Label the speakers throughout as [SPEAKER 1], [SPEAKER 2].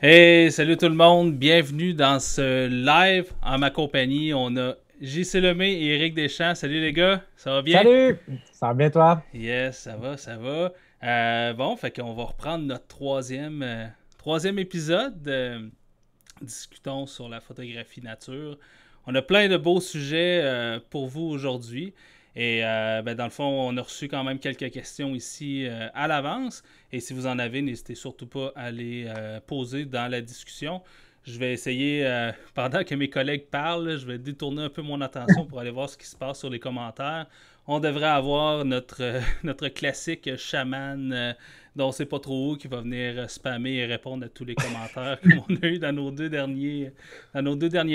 [SPEAKER 1] Hey, salut tout le monde, bienvenue dans ce live. En ma compagnie, on a JC Lemay et Éric Deschamps. Salut les gars, ça va bien?
[SPEAKER 2] Salut! Ça va bien toi?
[SPEAKER 1] Yes, ça va, ça va. Bon, fait qu'on va reprendre notre troisième épisode. Discutons sur la photographie nature. On a plein de beaux sujets pour vous aujourd'hui. Et dans le fond, on a reçu quand même quelques questions ici à l'avance. Et si vous en avez, n'hésitez surtout pas à les poser dans la discussion. Je vais essayer, pendant que mes collègues parlent, je vais détourner un peu mon attention pour aller voir ce qui se passe sur les commentaires. On devrait avoir notre classique chaman dont on sait pas trop où qui va venir spammer et répondre à tous les commentaires comme on a eu dans nos deux derniers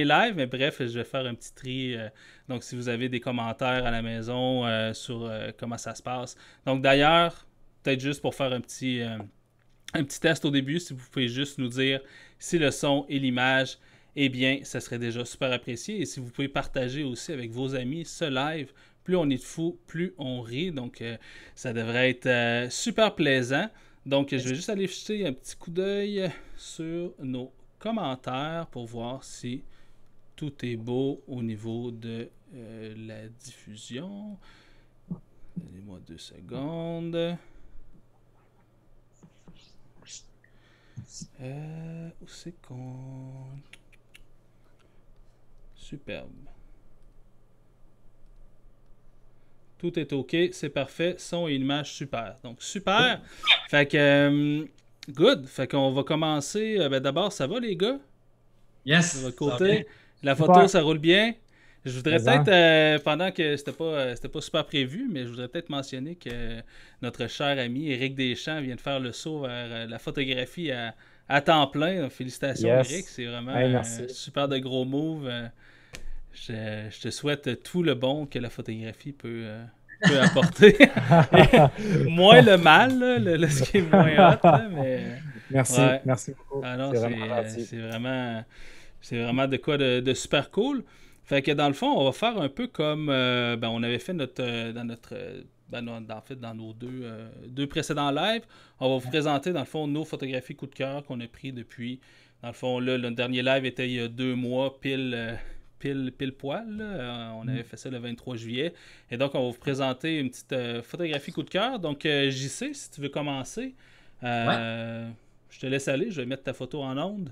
[SPEAKER 1] lives. Mais bref, je vais faire un petit tri. Donc, si vous avez des commentaires à la maison sur comment ça se passe. Donc, d'ailleurs, peut-être juste pour faire un petit test au début, si vous pouvez juste nous dire si le son et l'image, eh bien, ça serait déjà super apprécié. Et si vous pouvez partager aussi avec vos amis ce live, plus on est de fous, plus on rit. Donc, ça devrait être super plaisant. Donc, je vais juste aller jeter un petit coup d'œil sur nos commentaires pour voir si tout est beau au niveau de la diffusion. Donnez-moi 2 secondes. Où c'est qu'on... Superbe. Tout est OK, c'est parfait. Son et image super. Donc, super. Fait que, good. Fait qu'on va commencer. D'abord, ça va les gars? De
[SPEAKER 2] Yes,
[SPEAKER 1] votre
[SPEAKER 2] ça va bien.
[SPEAKER 1] côté? La photo,
[SPEAKER 2] Super.
[SPEAKER 1] ça roule bien? Je voudrais
[SPEAKER 2] Mais
[SPEAKER 1] peut-être,
[SPEAKER 2] hein?
[SPEAKER 1] pendant que c'était pas super prévu, mais je voudrais peut-être mentionner que notre cher ami Éric Deschamps vient de faire le saut vers la photographie à temps plein. Donc, félicitations Éric,
[SPEAKER 2] Yes.
[SPEAKER 1] c'est vraiment
[SPEAKER 2] Hey,
[SPEAKER 1] un
[SPEAKER 2] merci.
[SPEAKER 1] super de gros move. Je te souhaite tout le bon que la photographie peut apporter. Et moins le mal, là, ce qui est moins hot, là, mais
[SPEAKER 2] Merci.
[SPEAKER 1] ouais.
[SPEAKER 2] Merci beaucoup.
[SPEAKER 1] Ah non,
[SPEAKER 2] C'est vraiment
[SPEAKER 1] c'est
[SPEAKER 2] gentil.
[SPEAKER 1] c'est vraiment c'est vraiment de quoi de super cool. Fait que dans le fond, on va faire un peu comme on avait fait dans notre en fait dans nos deux précédents lives. On va vous présenter dans le fond nos photographies coup de cœur qu'on a pris depuis. Dans le fond, là, le dernier live était il y a 2 mois, pile poil. Là. On avait fait ça le 23 juillet. Et donc, on va vous présenter une petite photographie coup de cœur. Donc, JC, si tu veux commencer,
[SPEAKER 2] Ouais.
[SPEAKER 1] euh, je te laisse aller. Je vais mettre ta photo en onde.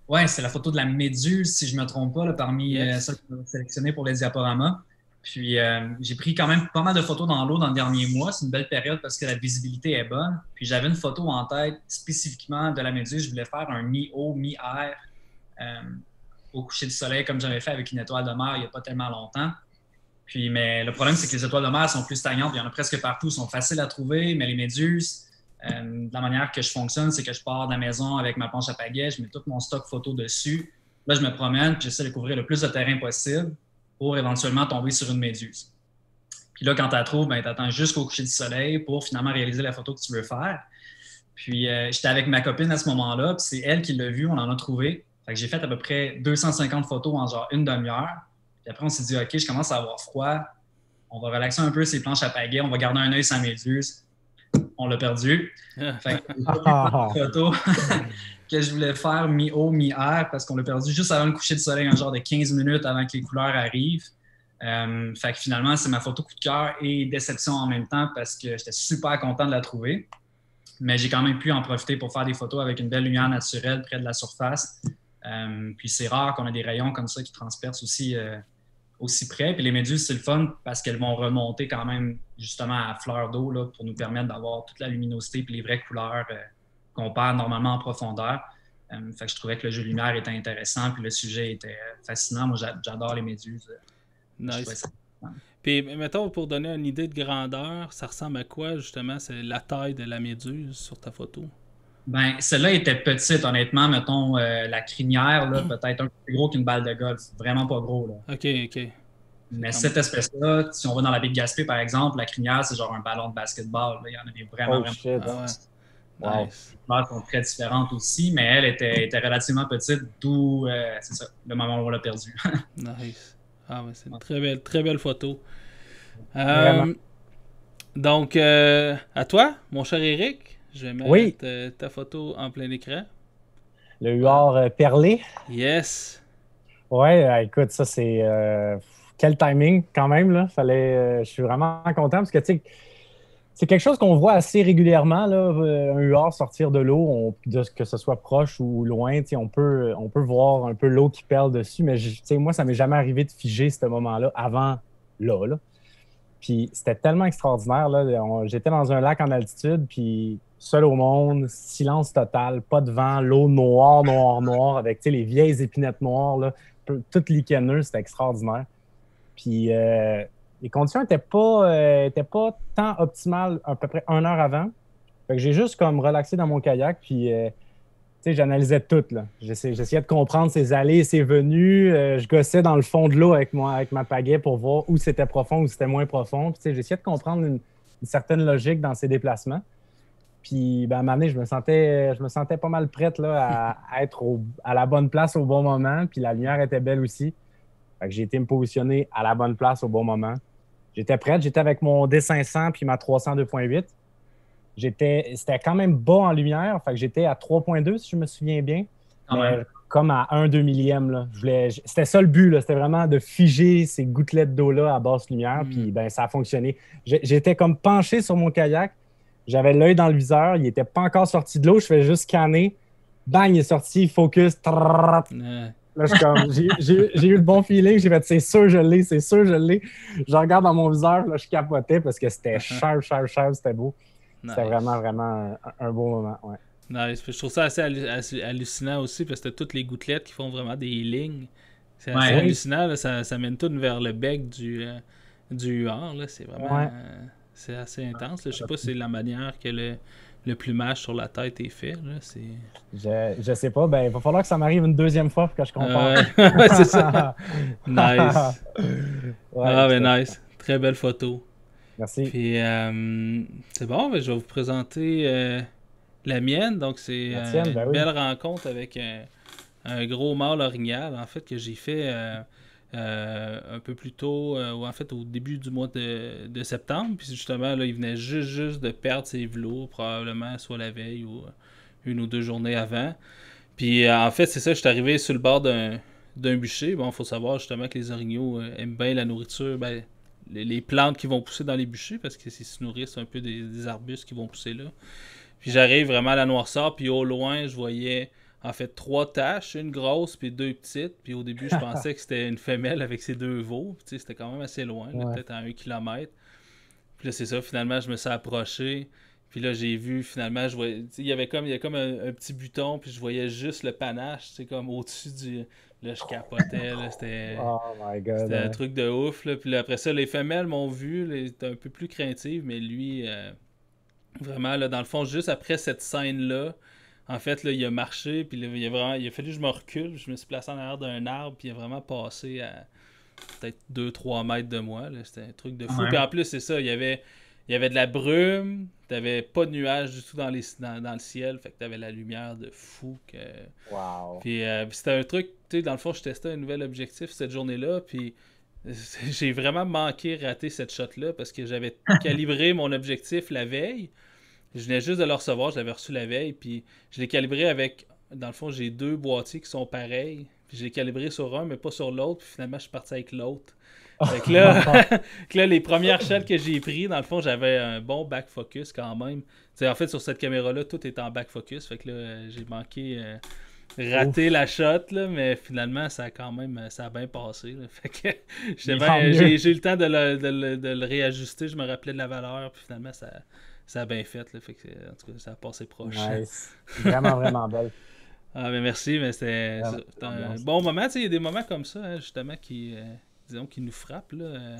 [SPEAKER 2] Ouais, c'est la photo de la méduse, si je ne me trompe pas, là, parmi celles
[SPEAKER 1] Yes.
[SPEAKER 2] qu'on a sélectionnées pour les diaporamas. Puis j'ai pris quand même pas mal de photos dans l'eau dans le dernier mois. C'est une belle période parce que la visibilité est bonne. Puis j'avais une photo en tête spécifiquement de la méduse. Je voulais faire un mi-eau, mi-air euh, au coucher du soleil, comme j'avais fait avec une étoile de mer il n'y a pas tellement longtemps. Puis, mais le problème, c'est que les étoiles de mer sont plus stagnantes. Il y en a presque partout, sont faciles à trouver, mais les méduses, la manière que je fonctionne, c'est que je pars de la maison avec ma planche à pagaie, je mets tout mon stock photo dessus. Là, je me promène, puis j'essaie de couvrir le plus de terrain possible pour éventuellement tomber sur une méduse. Puis là, quand tu la trouves, ben, tu attends jusqu'au coucher du soleil pour finalement réaliser la photo que tu veux faire. Puis j'étais avec ma copine à ce moment-là, puis c'est elle qui l'a vu, on en a trouvé. Fait que j'ai fait à peu près 250 photos en genre une demi-heure. Puis après, on s'est dit, OK, je commence à avoir froid. On va relaxer un peu ces planches à pagaie. On va garder un œil sans méduse. On l'a perdu. Fait que j'ai pas pu prendre de photos que je voulais faire mi-eau, mi-air parce qu'on l'a perdu juste avant le coucher de soleil, un genre de 15 minutes avant que les couleurs arrivent. Fait que finalement, c'est ma photo coup de cœur et déception en même temps parce que j'étais super content de la trouver. Mais j'ai quand même pu en profiter pour faire des photos avec une belle lumière naturelle près de la surface. Puis c'est rare qu'on ait des rayons comme ça qui transpercent aussi près. Puis les méduses, c'est le fun parce qu'elles vont remonter quand même justement à fleur d'eau là, pour nous permettre d'avoir toute la luminosité et les vraies couleurs qu'on perd normalement en profondeur. Fait que je trouvais que le jeu de lumière était intéressant puis le sujet était fascinant. Moi, j'adore les méduses. Je trouvais
[SPEAKER 1] Nice.
[SPEAKER 2] ça fun.
[SPEAKER 1] Puis, mettons, pour donner une idée de grandeur, ça ressemble à quoi, justement, c'est la taille de la méduse sur ta photo?
[SPEAKER 2] Ben, celle-là était petite, honnêtement. Mettons, la crinière, là, peut-être un peu plus gros qu'une balle de golf. Vraiment pas gros, là.
[SPEAKER 1] Ok, ok. C'est
[SPEAKER 2] Mais
[SPEAKER 1] comme...
[SPEAKER 2] cette espèce-là, si on va dans la baie de Gaspé, par exemple, la crinière, c'est genre un ballon de basketball. Là. Il y en a des vraiment,
[SPEAKER 1] Oh,
[SPEAKER 2] vraiment
[SPEAKER 1] ah
[SPEAKER 2] grosses.
[SPEAKER 1] ouais.
[SPEAKER 2] Les
[SPEAKER 1] Nice.
[SPEAKER 2] couleurs sont très différentes aussi, mais elle était relativement petite, d'où, c'est ça, le moment où on l'a perdue.
[SPEAKER 1] Nice. Ah ouais, c'est une très belle photo.
[SPEAKER 2] Vraiment.
[SPEAKER 1] Euh, donc, à toi, mon cher Eric, je vais
[SPEAKER 2] Oui,
[SPEAKER 1] mettre ta photo en plein écran.
[SPEAKER 3] Le huard perlé.
[SPEAKER 1] Yes.
[SPEAKER 3] Ouais, écoute, ça, c'est... quel timing, quand même, là. Je suis vraiment content parce que, tu sais, c'est quelque chose qu'on voit assez régulièrement, là, un huard sortir de l'eau, que ce soit proche ou loin, tu sais, on peut voir un peu l'eau qui perle dessus, mais tu sais, moi, ça m'est jamais arrivé de figer ce moment-là avant là. Puis c'était tellement extraordinaire, là. J'étais dans un lac en altitude, puis seul au monde, silence total, pas de vent, l'eau noire, avec, tu sais, les vieilles épinettes noires, là, toutes licheneuses, c'était extraordinaire. Puis les conditions étaient pas tant optimales à peu près 1 heure avant. Fait que j'ai juste comme relaxé dans mon kayak, puis tu sais, j'analysais tout, là. J'essayais de comprendre ses allées et ses venues. Je gossais dans le fond de l'eau avec ma pagaie pour voir où c'était profond, où c'était moins profond. Puis, tu sais, j'essayais de comprendre une certaine logique dans ses déplacements. Puis, ben, à un moment donné, je me sentais pas mal prête là, à être à la bonne place au bon moment. Puis la lumière était belle aussi. Fait que j'ai été me positionner à la bonne place au bon moment. J'étais prête. J'étais avec mon D500 puis ma 300 2.8. C'était quand même bas en lumière, fait que j'étais à 3.2 si je me souviens bien, mais comme à 1/2 millième. Là. C'était ça le but, là, c'était vraiment de figer ces gouttelettes d'eau-là à basse lumière, puis ben, ça a fonctionné. J'étais comme penché sur mon kayak, j'avais l'œil dans le viseur, il n'était pas encore sorti de l'eau, je fais juste scanner, bang, il est sorti, focus, là, j'ai eu le bon feeling, j'ai fait c'est sûr je l'ai. Je regarde dans mon viseur, là, je capotais parce que c'était sharp, c'était beau. Nice. C'était vraiment un beau moment. Ouais.
[SPEAKER 1] Nice. Je trouve ça assez hallucinant aussi parce que t'as toutes les gouttelettes qui font vraiment des lignes. C'est assez hallucinant. Là, ça mène tout vers le bec du huard. C'est vraiment c'est assez intense. Là. Je sais pas si c'est la manière que le plumage sur la tête est fait. Là.
[SPEAKER 3] Je sais pas. Ben, il va falloir que ça m'arrive une deuxième fois pour que je compare.
[SPEAKER 1] C'est ça. Nice. Nice. Très belle photo.
[SPEAKER 3] Merci.
[SPEAKER 1] Puis, c'est bon, je vais vous présenter la mienne. Donc, c'est une belle rencontre avec un gros mâle orignal, en fait, que j'ai fait un peu plus tôt, ou en fait, au début du mois de septembre. Puis, justement, là, il venait juste de perdre ses velours, probablement, soit la veille ou 1 ou 2 journées avant. Puis, en fait, c'est ça, je suis arrivé sur le bord d'un bûcher. Bon, il faut savoir, justement, que les orignaux aiment bien la nourriture, les plantes qui vont pousser dans les bûchers parce qu'ils se nourrissent un peu des arbustes qui vont pousser là. Puis j'arrive vraiment à la noirceur, puis au loin, je voyais en fait 3 taches, une grosse puis 2 petites. Puis au début, je pensais que c'était une femelle avec ses 2 veaux. Puis, c'était quand même assez loin, peut-être à 1 kilomètre. Puis là, c'est ça, finalement, je me suis approché. Puis là, j'ai vu, finalement, je voyais, il y avait comme un petit buton, puis je voyais juste le panache, comme au-dessus du... Là, je capotais, là, c'était un truc de ouf. Là. Puis là, après ça, les femelles m'ont vu, là, étaient un peu plus craintives, mais lui, vraiment, là, dans le fond, juste après cette scène-là, en fait, là, il a marché, puis là, il a fallu que je me recule, je me suis placé en arrière d'un arbre, puis il a vraiment passé à peut-être 2-3 mètres de moi. C'était un truc de fou. Puis en plus, c'est ça, il y avait de la brume, t'avais pas de nuages du tout dans le ciel, fait que t'avais la lumière de fou.
[SPEAKER 3] Wow.
[SPEAKER 1] Puis c'était un truc, tu sais, dans le fond, je testais un nouvel objectif cette journée-là, puis j'ai vraiment raté cette shot-là parce que j'avais calibré mon objectif la veille. Je venais juste de le recevoir, je l'avais reçu la veille, puis je l'ai calibré avec, dans le fond, j'ai 2 boîtiers qui sont pareils, puis je l'ai calibré sur un, mais pas sur l'autre, puis finalement, je suis parti avec l'autre. Fait que là, les premières shots que j'ai pris, dans le fond, j'avais un bon back focus quand même. T'sais, en fait, sur cette caméra-là, tout est en back focus. Fait que là, j'ai manqué rater la shot, là, mais finalement, ça a bien passé. Là. Fait que j'ai eu le temps de le réajuster. Je me rappelais de la valeur, puis finalement, ça a bien fait. Là. Fait que, en tout cas, ça a passé proche.
[SPEAKER 3] Nice. Vraiment belle.
[SPEAKER 1] Ah, mais merci, mais c'était un bon moment. Il y a des moments comme ça, hein, justement, qui nous frappent. Là.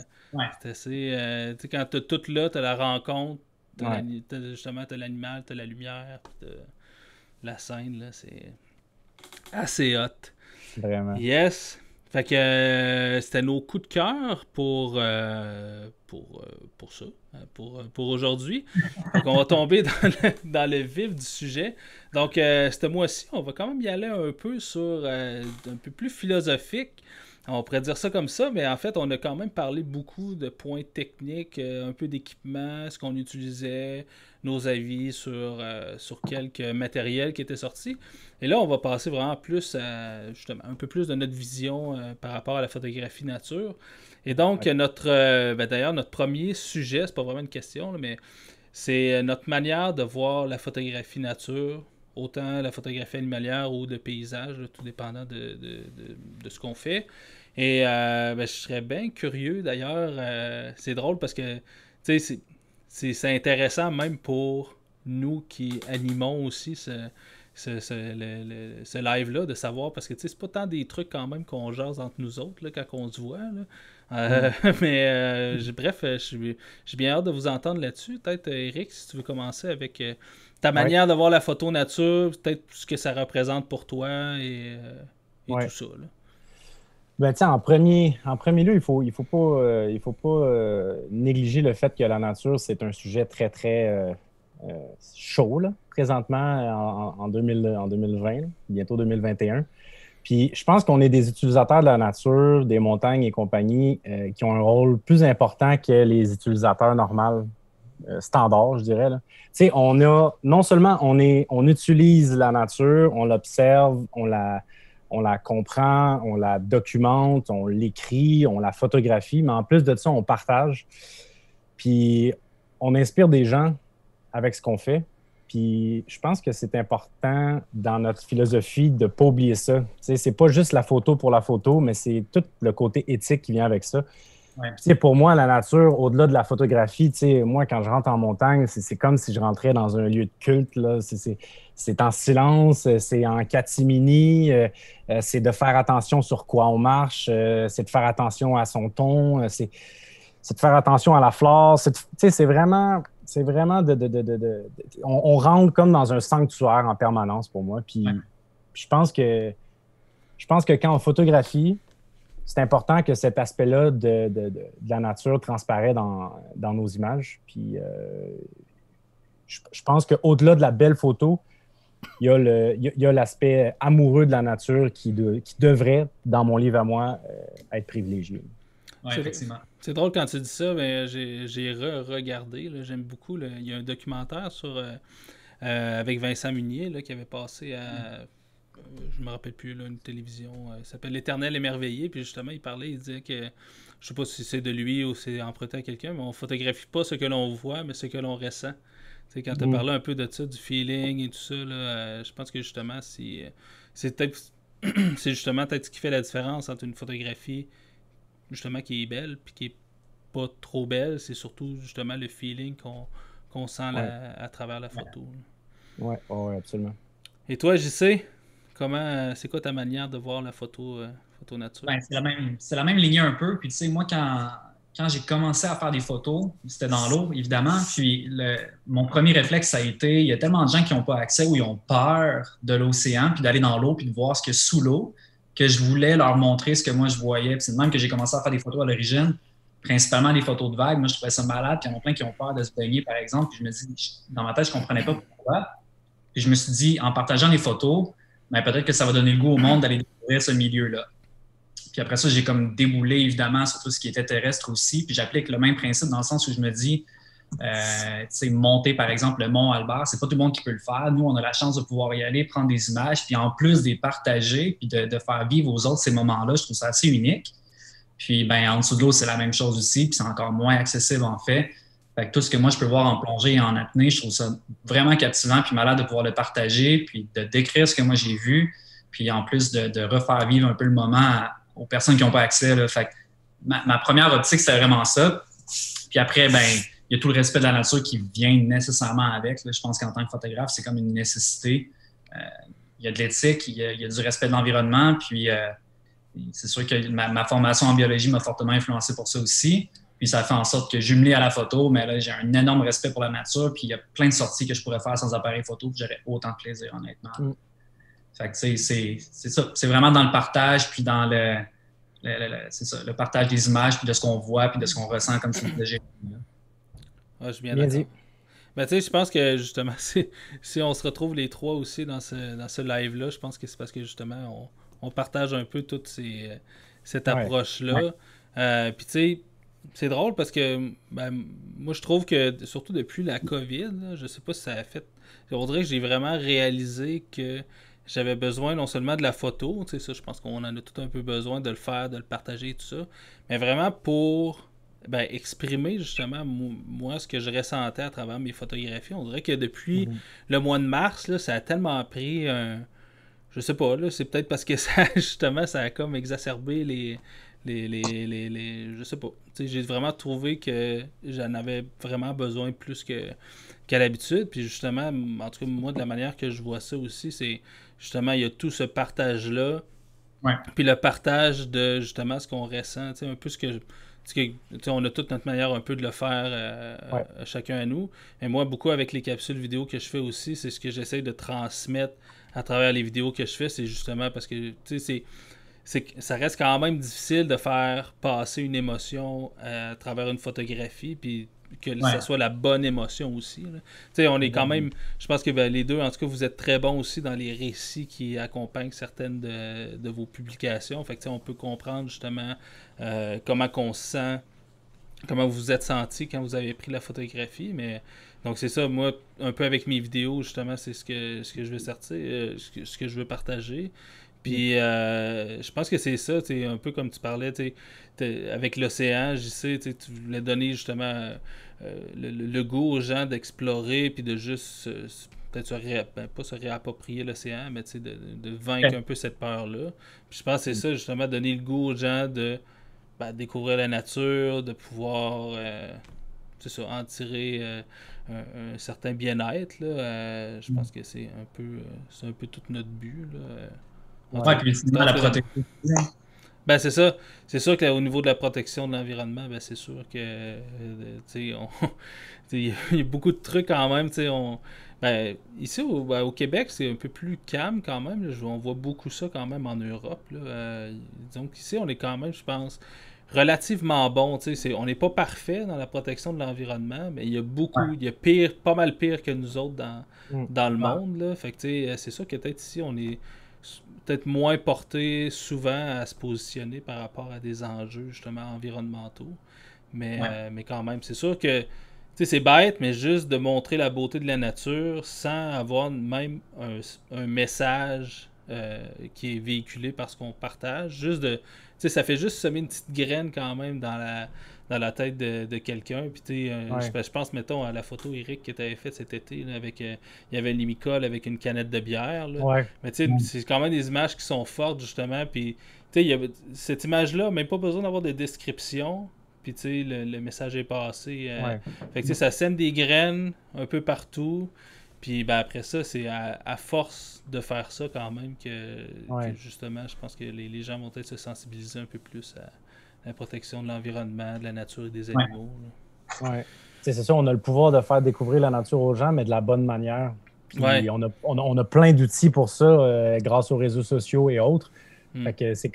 [SPEAKER 1] C'est assez. Quand t'as tout là, t'as la rencontre, justement, t'as l'animal, t'as la lumière, t'as la scène, là, c'est assez hot.
[SPEAKER 3] Vraiment.
[SPEAKER 1] Yes. Fait que c'était nos coups de cœur pour ça, pour aujourd'hui. Donc, on va tomber dans le vif du sujet. Donc, ce mois-ci, on va quand même y aller un peu sur un peu plus philosophique. On pourrait dire ça comme ça, mais en fait, on a quand même parlé beaucoup de points techniques, un peu d'équipement, ce qu'on utilisait, nos avis sur quelques matériels qui étaient sortis. Et là, on va passer vraiment plus à, justement, un peu plus de notre vision par rapport à la photographie nature. Et donc, d'ailleurs, notre premier sujet, c'est pas vraiment une question, là, mais c'est notre manière de voir la photographie nature, autant la photographie animalière ou de paysage, là, tout dépendant de ce qu'on fait. Et je serais bien curieux d'ailleurs. C'est drôle parce que c'est intéressant même pour nous qui animons aussi ce live-là, de savoir, parce que c'est pas tant des trucs quand même qu'on jase entre nous autres là, quand on se voit. Là. Bref, j'ai bien hâte de vous entendre là-dessus. Peut-être, Eric, si tu veux commencer avec ta manière de voir la photo nature, peut-être ce que ça représente pour toi et tout ça. Là.
[SPEAKER 3] Ben, en premier lieu, il faut pas négliger le fait que la nature, c'est un sujet très, très chaud, là, présentement en 2020, bientôt 2021. Puis je pense qu'on est des utilisateurs de la nature, des montagnes et compagnie, qui ont un rôle plus important que les utilisateurs normaux, standards, je dirais. Là. Non seulement on utilise la nature, on l'observe, on la comprend, on la documente, on l'écrit, on la photographie, mais en plus de ça, on partage. Puis on inspire des gens avec ce qu'on fait. Puis je pense que c'est important dans notre philosophie de ne pas oublier ça. C'est pas juste la photo pour la photo, mais c'est tout le côté éthique qui vient avec ça. Ouais. Pour moi, la nature, au-delà de la photographie, moi, quand je rentre en montagne, c'est comme si je rentrais dans un lieu de culte. Là. C'est en silence, c'est en catimini, c'est de faire attention sur quoi on marche, c'est de faire attention à son ton, c'est de faire attention à la flore. C'est vraiment on rentre comme dans un sanctuaire en permanence pour moi. Puis je pense que quand on photographie, c'est important que cet aspect-là de la nature transparaît dans nos images. Puis je pense qu'au-delà de la belle photo, il y a l'aspect amoureux de la nature qui devrait, dans mon livre à moi, être privilégié.
[SPEAKER 2] Oui, effectivement.
[SPEAKER 1] C'est drôle quand tu dis ça, mais j'ai regardé. J'aime beaucoup. Il y a un documentaire avec Vincent Munier là, qui avait passé à... je me rappelle plus, là, une télévision. Ça s'appelle L'Éternel émerveillé. Puis justement, il disait que... Je sais pas si c'est de lui ou c'est emprunté à quelqu'un, mais on photographie pas ce que l'on voit, mais ce que l'on ressent. T'sais, quand tu as parlé un peu de ça, du feeling et tout ça, là, je pense que justement, c'est justement peut-être ce qui fait la différence entre une photographie justement qui est belle puis qui est pas trop belle. C'est surtout justement le feeling qu'on sent à travers la photo.
[SPEAKER 3] Oui, absolument.
[SPEAKER 1] Et toi, JC, c'est quoi ta manière de voir la photo nature?
[SPEAKER 2] Ben, c'est la même lignée un peu. Puis tu sais, moi, quand j'ai commencé à faire des photos, c'était dans l'eau, évidemment. Puis mon premier réflexe, ça a été, il y a tellement de gens qui n'ont pas accès ou ils ont peur de l'océan, puis d'aller dans l'eau, puis de voir ce qu'il y a sous l'eau, que je voulais leur montrer ce que moi je voyais. Puis c'est de même que j'ai commencé à faire des photos à l'origine, principalement des photos de vagues. Moi, je trouvais ça malade. Puis il y en a plein qui ont peur de se baigner, par exemple. Puis je me dis, dans ma tête, je ne comprenais pas pourquoi. Puis je me suis dit, en partageant les photos, ben, peut-être que ça va donner le goût au monde d'aller découvrir ce milieu-là. Puis après ça, j'ai comme déboulé, évidemment, sur tout ce qui était terrestre aussi. Puis j'applique le même principe dans le sens où je me dis, tu sais, monter, par exemple, le mont Albert, c'est pas tout le monde qui peut le faire. Nous, on a la chance de pouvoir y aller, prendre des images, puis en plus de les partager, puis de faire vivre aux autres ces moments-là, je trouve ça assez unique. Puis, ben, en dessous de l'eau, c'est la même chose aussi, puis c'est encore moins accessible, en fait. Fait que tout ce que moi, je peux voir en plongée et en apnée, je trouve ça vraiment captivant, puis malade de pouvoir le partager, puis de décrire ce que moi, j'ai vu, puis en plus de refaire vivre un peu le moment aux personnes qui n'ont pas accès. Là. Fait que ma première optique, c'était vraiment ça. Puis après, ben, il y a tout le respect de la nature qui vient nécessairement avec. Là. Je pense qu'en tant que photographe, c'est comme une nécessité. Il y a de l'éthique, il y a du respect de l'environnement, puis c'est sûr que ma formation en biologie m'a fortement influencé pour ça aussi. Puis ça fait en sorte que jumelé à la photo, mais là, j'ai un énorme respect pour la nature, puis il y a plein de sorties que je pourrais faire sans appareil photo, puis j'aurais autant de plaisir, honnêtement. Fait que c'est ça. C'est vraiment dans le partage, puis dans le partage des images, puis de ce qu'on voit, puis de ce qu'on ressent comme si c'était génial.
[SPEAKER 1] Ah, je suis bien d'accord. Ben, tu sais, je pense que justement, si on se retrouve les trois aussi dans ce live-là, je pense que c'est parce que justement, on partage un peu toutes cette approche-là. Puis tu sais, c'est drôle parce que moi je trouve que surtout depuis la COVID, là, je sais pas si ça a fait. On dirait que j'ai vraiment réalisé que j'avais besoin non seulement de la photo, tu sais, ça je pense qu'on en a tout un peu besoin de le faire, de le partager et tout ça, mais vraiment pour exprimer justement moi ce que je ressentais à travers mes photographies. On dirait que depuis le mois de mars, là, ça a tellement pris un. Je sais pas, là, c'est peut-être parce que ça justement ça a comme exacerbé les je sais pas. T'sais, j'ai vraiment trouvé que j'en avais vraiment besoin plus qu'à l'habitude. Puis justement, en tout cas, moi, de la manière que je vois ça aussi, c'est justement, il y a tout ce partage-là.
[SPEAKER 2] Ouais.
[SPEAKER 1] Puis le partage de justement ce qu'on ressent, un peu ce que. On a toute notre manière un peu de le faire chacun à nous. Et moi, beaucoup avec les capsules vidéo que je fais aussi, c'est ce que j'essaie de transmettre à travers les vidéos que je fais. C'est justement parce que ça reste quand même difficile de faire passer une émotion à travers une photographie, puis que ça soit la bonne émotion aussi. On est quand même, je pense que les deux, en tout cas, vous êtes très bons aussi dans les récits qui accompagnent certaines de vos publications. Fait que on peut comprendre justement comment qu'on se sent, comment vous vous êtes senti quand vous avez pris la photographie. Mais donc c'est ça, moi, un peu avec mes vidéos, justement, c'est ce que je veux sortir, ce que je veux partager. Puis je pense que c'est ça, un peu comme tu parlais, avec l'océan, JC, tu voulais donner justement le goût aux gens d'explorer, puis de juste peut-être pas se réapproprier l'océan, mais de vaincre un peu cette peur-là. Puis je pense que c'est ça, justement, donner le goût aux gens de découvrir la nature, de pouvoir en tirer un certain bien-être. Je pense que c'est un peu tout notre but.
[SPEAKER 2] Puis la protection.
[SPEAKER 1] C'est ça. C'est sûr qu'au niveau de la protection de l'environnement, c'est sûr que il y a beaucoup de trucs quand même. Ici au Québec, c'est un peu plus calme quand même. On voit beaucoup ça quand même en Europe. Donc ici, on est quand même, je pense, relativement bon. On n'est pas parfait dans la protection de l'environnement, mais il y a beaucoup, il y a pas mal pire que nous autres dans le monde. Là. Fait que c'est sûr que peut-être ici, on est peut-être moins porté souvent à se positionner par rapport à des enjeux justement environnementaux. Mais quand même, c'est sûr que c'est bête, mais juste de montrer la beauté de la nature sans avoir même un message qui est véhiculé par ce qu'on partage. Juste ça fait juste semer une petite graine quand même dans la tête de quelqu'un. Puis je pense, mettons, à la photo, Eric, que tu avais faite cet été, là, avec il y avait Limicole avec une canette de bière. Là. Mais c'est quand même des images qui sont fortes, justement. Puis il y avait cette image-là, même pas besoin d'avoir de description. Puis le message est passé. Fait que ça sème des graines un peu partout. Puis après ça, c'est à force de faire ça quand même que justement, je pense que les gens vont peut-être se sensibiliser un peu plus à la protection de l'environnement, de la nature et des animaux.
[SPEAKER 3] C'est ça, on a le pouvoir de faire découvrir la nature aux gens, mais de la bonne manière. Puis on a plein d'outils pour ça grâce aux réseaux sociaux et autres. Fait que c'est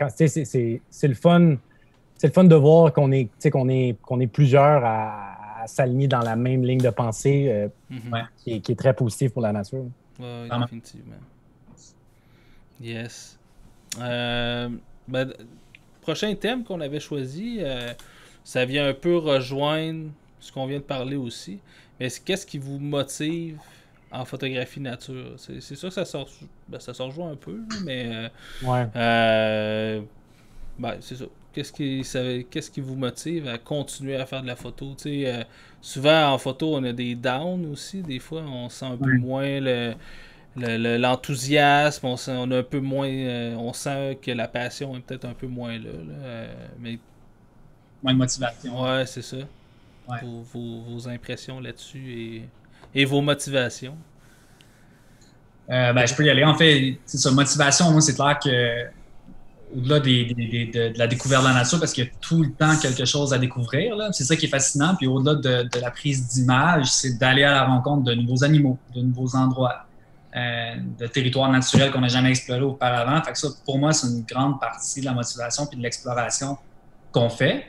[SPEAKER 3] le fun. C'est le fun de voir qu'on est plusieurs à s'aligner dans la même ligne de pensée qui est très positive pour la nature.
[SPEAKER 1] Oui, définitivement. Yes. Prochain thème qu'on avait choisi, ça vient un peu rejoindre ce qu'on vient de parler aussi. Mais qu'est-ce qui vous motive en photographie nature? C'est sûr que ça se rejoint un peu, mais c'est ça. Qu'est-ce qui vous motive à continuer à faire de la photo? Souvent en photo, on a des downs aussi. Des fois, on sent un peu moins l'enthousiasme, on a un peu moins, on sent que la passion est peut-être un peu moins là, mais
[SPEAKER 2] moins de motivation.
[SPEAKER 1] Ouais, c'est ça. Vos impressions là-dessus et vos motivations.
[SPEAKER 2] Je peux y aller. En fait, c'est ça, motivation, moi, c'est clair que au-delà de la découverte de la nature, parce qu'il y a tout le temps quelque chose à découvrir. C'est ça qui est fascinant. Puis au-delà de la prise d'image, c'est d'aller à la rencontre de nouveaux animaux, de nouveaux endroits, de territoires naturels qu'on n'a jamais explorés auparavant. Fait que ça, pour moi, c'est une grande partie de la motivation puis de l'exploration qu'on fait.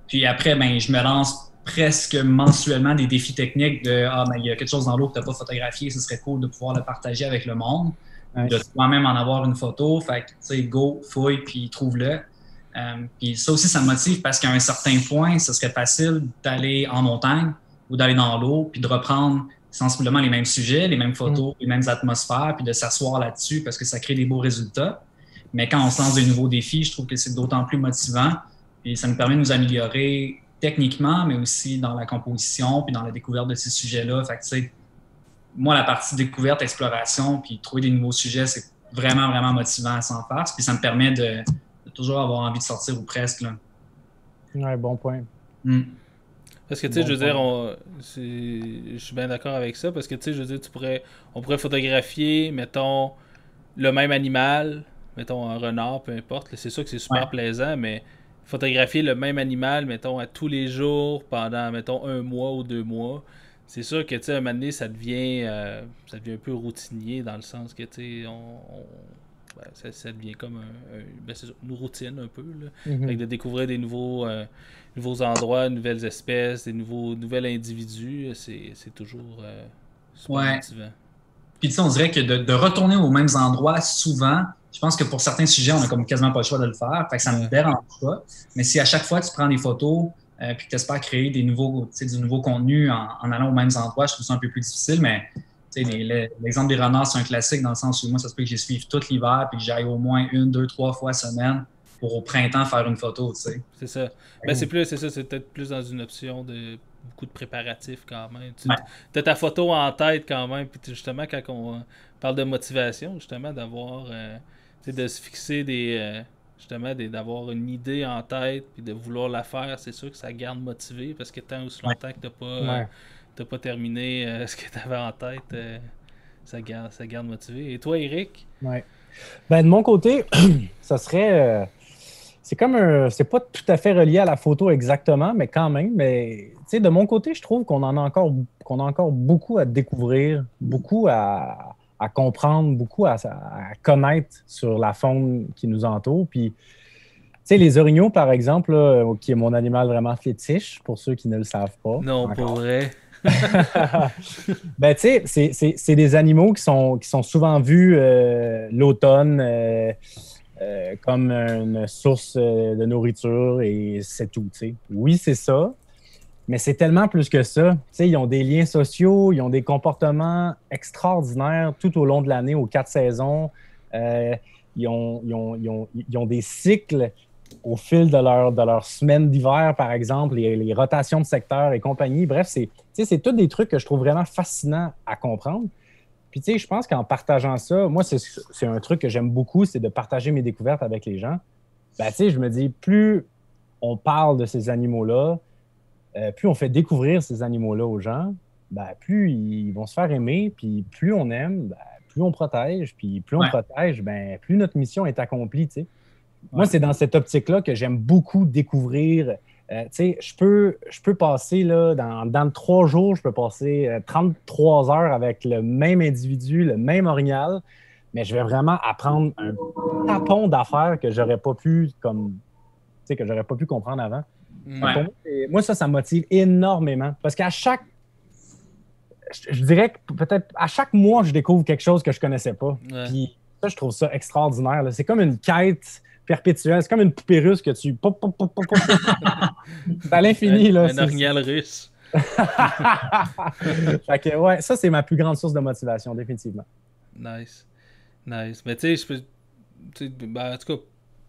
[SPEAKER 2] Puis après, je me lance presque mensuellement des défis techniques de il y a quelque chose dans l'eau que tu n'as pas photographié, ce serait cool de pouvoir le partager avec le monde. De toi-même en avoir une photo, fait que, tu sais, go, fouille, puis trouve-le. Puis ça aussi, ça me motive parce qu'à un certain point, ce serait facile d'aller en montagne ou d'aller dans l'eau, puis de reprendre sensiblement les mêmes sujets, les mêmes photos, les mêmes atmosphères, puis de s'asseoir là-dessus parce que ça crée des beaux résultats. Mais quand on se lance des nouveaux défis, je trouve que c'est d'autant plus motivant. Puis ça nous permet de nous améliorer techniquement, mais aussi dans la composition, puis dans la découverte de ces sujets-là. Fait que, tu sais, moi, la partie découverte, exploration, puis trouver des nouveaux sujets, c'est vraiment, vraiment motivant à s'en faire. Puis ça me permet de toujours avoir envie de sortir ou presque. Là.
[SPEAKER 3] Ouais, bon point.
[SPEAKER 1] Parce que, tu sais, je veux dire, je suis bien d'accord avec ça, parce que, tu sais, je veux dire, on pourrait photographier, mettons, le même animal, mettons un renard, peu importe. C'est sûr que c'est super plaisant, mais photographier le même animal, mettons, à tous les jours pendant, mettons, 1 mois ou 2 mois, c'est sûr que, tu sais, à un moment donné, ça devient un peu routinier dans le sens que, tu sais, ça devient comme une routine un peu, là. Fait que de découvrir des nouveaux endroits, nouvelles espèces, nouveaux individus, c'est toujours super motivant.
[SPEAKER 2] Puis tu sais, on dirait que de retourner aux mêmes endroits souvent, je pense que pour certains sujets, on a comme quasiment pas le choix de le faire. Fait que ça ne me dérange pas. Mais si à chaque fois, tu prends des photos puis que tu espères créer du nouveau contenu en allant aux mêmes endroits, je trouve ça un peu plus difficile. Mais l'exemple des renards, c'est un classique dans le sens où moi, ça se peut que j'y suive tout l'hiver puis que j'aille au moins 1, 2, 3 fois semaine pour au printemps faire une photo, tu sais.
[SPEAKER 1] C'est ça. Ben, c'est peut-être plus dans une option de beaucoup de préparatifs quand même. Tu as ta photo en tête quand même, puis justement, quand on parle de motivation, justement, d'avoir, de se fixer d'avoir une idée en tête, puis de vouloir la faire, c'est sûr que ça garde motivé, parce que tant aussi longtemps que t'as pas terminé ce que tu avais en tête, ça garde motivé. Et toi, Eric?
[SPEAKER 3] Ouais. Ben, de mon côté, ça serait... c'est pas tout à fait relié à la photo exactement, mais quand même. Mais de mon côté, je trouve qu'on a encore beaucoup à découvrir, beaucoup à comprendre, beaucoup à connaître sur la faune qui nous entoure. Puis, les orignaux, par exemple, là, qui est mon animal vraiment fétiche, pour ceux qui ne le savent pas.
[SPEAKER 1] Non, pas vrai.
[SPEAKER 3] Ben, tu sais, c'est des animaux qui sont souvent vus l'automne. Comme une source de nourriture et c'est tout. T'sais. Oui, c'est ça, mais c'est tellement plus que ça. T'sais, ils ont des liens sociaux, ils ont des comportements extraordinaires tout au long de l'année, aux 4 saisons. Ils ont des cycles au fil de leur semaine d'hiver, par exemple, les rotations de secteur et compagnie. Bref, c'est tous des trucs que je trouve vraiment fascinants à comprendre. Puis, tu sais, je pense qu'en partageant ça, moi, c'est un truc que j'aime beaucoup, c'est de partager mes découvertes avec les gens. Ben, tu sais, je me dis, plus on parle de ces animaux-là, plus on fait découvrir ces animaux-là aux gens, ben, plus ils vont se faire aimer, puis plus on aime, ben, plus on protège, puis plus on protège, ben, plus notre mission est accomplie, tu sais. Moi, c'est dans cette optique-là que j'aime beaucoup découvrir. Tu sais, je peux passer, là, dans 3 jours, je peux passer 33 heures avec le même individu, le même orignal, mais je vais vraiment apprendre un tapon d'affaires que j'aurais pas pu comprendre avant. Moi, ça me motive énormément. Parce qu'à chaque... Je dirais que peut-être à chaque mois, je découvre quelque chose que je connaissais pas. Puis ça, je trouve ça extraordinaire. Là. C'est comme une quête perpétuelle. C'est comme une poupée russe que tu... C'est à l'infini. Là.
[SPEAKER 1] Un orignal russe.
[SPEAKER 3] Fait que, ouais, ça, c'est ma plus grande source de motivation, définitivement.
[SPEAKER 1] Nice. Mais tu sais, en tout cas,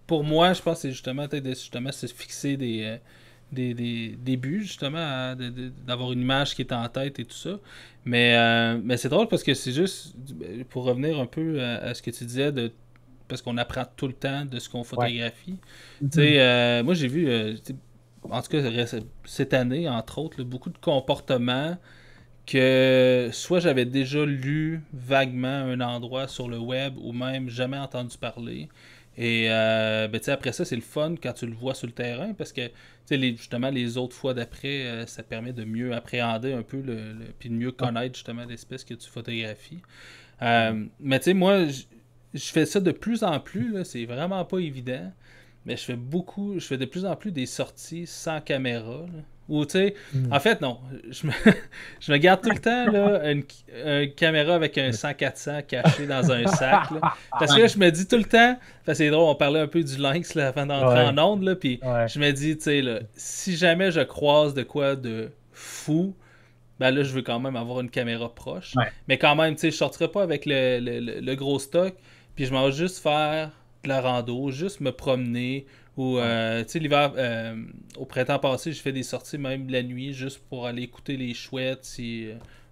[SPEAKER 1] pour moi, je pense que c'est justement se fixer des buts, justement, d'avoir une image qui est en tête et tout ça. Mais c'est drôle parce que c'est juste, pour revenir un peu à ce que tu disais, parce qu'on apprend tout le temps de ce qu'on photographie. Tu sais, moi, j'ai vu, en tout cas, cette année, entre autres, là, beaucoup de comportements que soit j'avais déjà lu vaguement un endroit sur le web ou même jamais entendu parler. Et ben, après ça, c'est le fun quand tu le vois sur le terrain parce que justement les autres fois d'après, ça permet de mieux appréhender un peu puis de mieux connaître justement l'espèce que tu photographies. Mais tu sais, moi, je fais ça de plus en plus, là, c'est vraiment pas évident. Mais je fais de plus en plus des sorties sans caméra, là, Ou, tu sais, en fait, non. Je me garde tout le temps là, une caméra avec un 100-400 caché dans un sac. Là. Parce que là, je me dis tout le temps, c'est drôle, on parlait un peu du lynx là, avant d'entrer en onde, là, puis je me dis, tu sais, là, si jamais je croise de quoi de fou, ben là, je veux quand même avoir une caméra proche.
[SPEAKER 2] Ouais.
[SPEAKER 1] Mais quand même, tu sais, je sortirai pas avec le gros stock, puis je m'en vais juste faire de la rando, juste me promener. Ou, tu sais, l'hiver, au printemps passé, j'ai fait des sorties même la nuit, juste pour aller écouter les chouettes.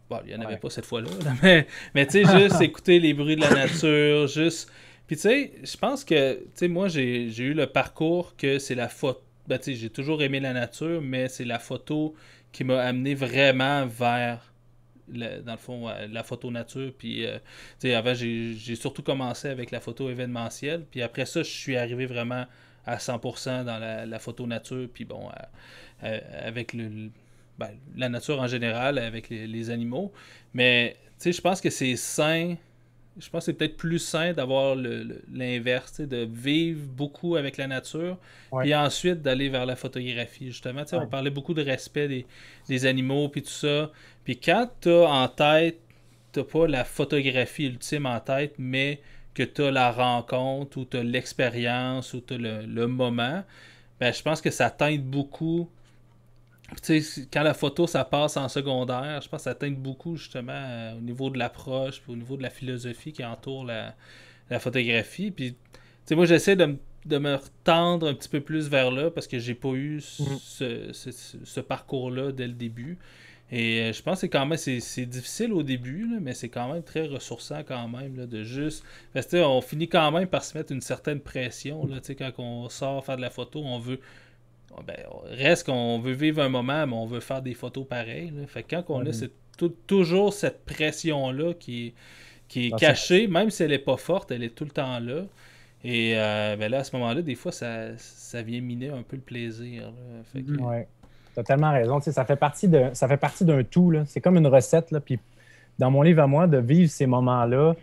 [SPEAKER 1] Bon, il n'y en avait pas cette fois-là, là, mais tu sais, juste écouter les bruits de la nature, juste... Puis tu sais, je pense que, tu sais, moi, j'ai eu le parcours que c'est la photo... Ben, tu sais, j'ai toujours aimé la nature, mais c'est la photo qui m'a amené vraiment vers, dans le fond, la photo nature. Puis, tu sais, avant, j'ai surtout commencé avec la photo événementielle. Puis après ça, je suis arrivé vraiment à 100% dans la photo nature. Puis bon, avec la nature en général, avec les animaux. Mais, tu sais, je pense que c'est sain. Je pense que c'est peut-être plus sain d'avoir l'inverse, de vivre beaucoup avec la nature, puis ensuite d'aller vers la photographie, justement. On parlait beaucoup de respect des animaux, puis tout ça. Puis quand tu as en tête, tu n'as pas la photographie ultime en tête, mais que tu as la rencontre, ou tu as l'expérience, ou tu as le moment, ben, je pense que ça teinte beaucoup. Tu sais, quand la photo, ça passe en secondaire, je pense que ça teinte beaucoup, justement, au niveau de l'approche, puis au niveau de la philosophie qui entoure la photographie. Puis, tu sais, moi, j'essaie de me retendre un petit peu plus vers là, parce que j'ai pas eu ce parcours-là dès le début. Et je pense que c'est quand même, c'est difficile au début, là, mais c'est quand même très ressourçant quand même, là, de juste... Parce que, on finit quand même par se mettre une certaine pression, là, tu sais, quand on sort faire de la photo, on veut... Ben, reste qu'on veut vivre un moment, mais on veut faire des photos pareilles. Là. Fait que quand on a toujours cette pression-là qui est cachée, même si elle n'est pas forte, elle est tout le temps là. Et ben là, à ce moment-là, des fois, ça vient miner un peu le plaisir. Là. Fait que...
[SPEAKER 3] Ouais. Tu as tellement raison. Tu sais, ça fait partie d'un tout. Là. C'est comme une recette. Là. Puis dans mon livre à moi, de vivre ces moments-là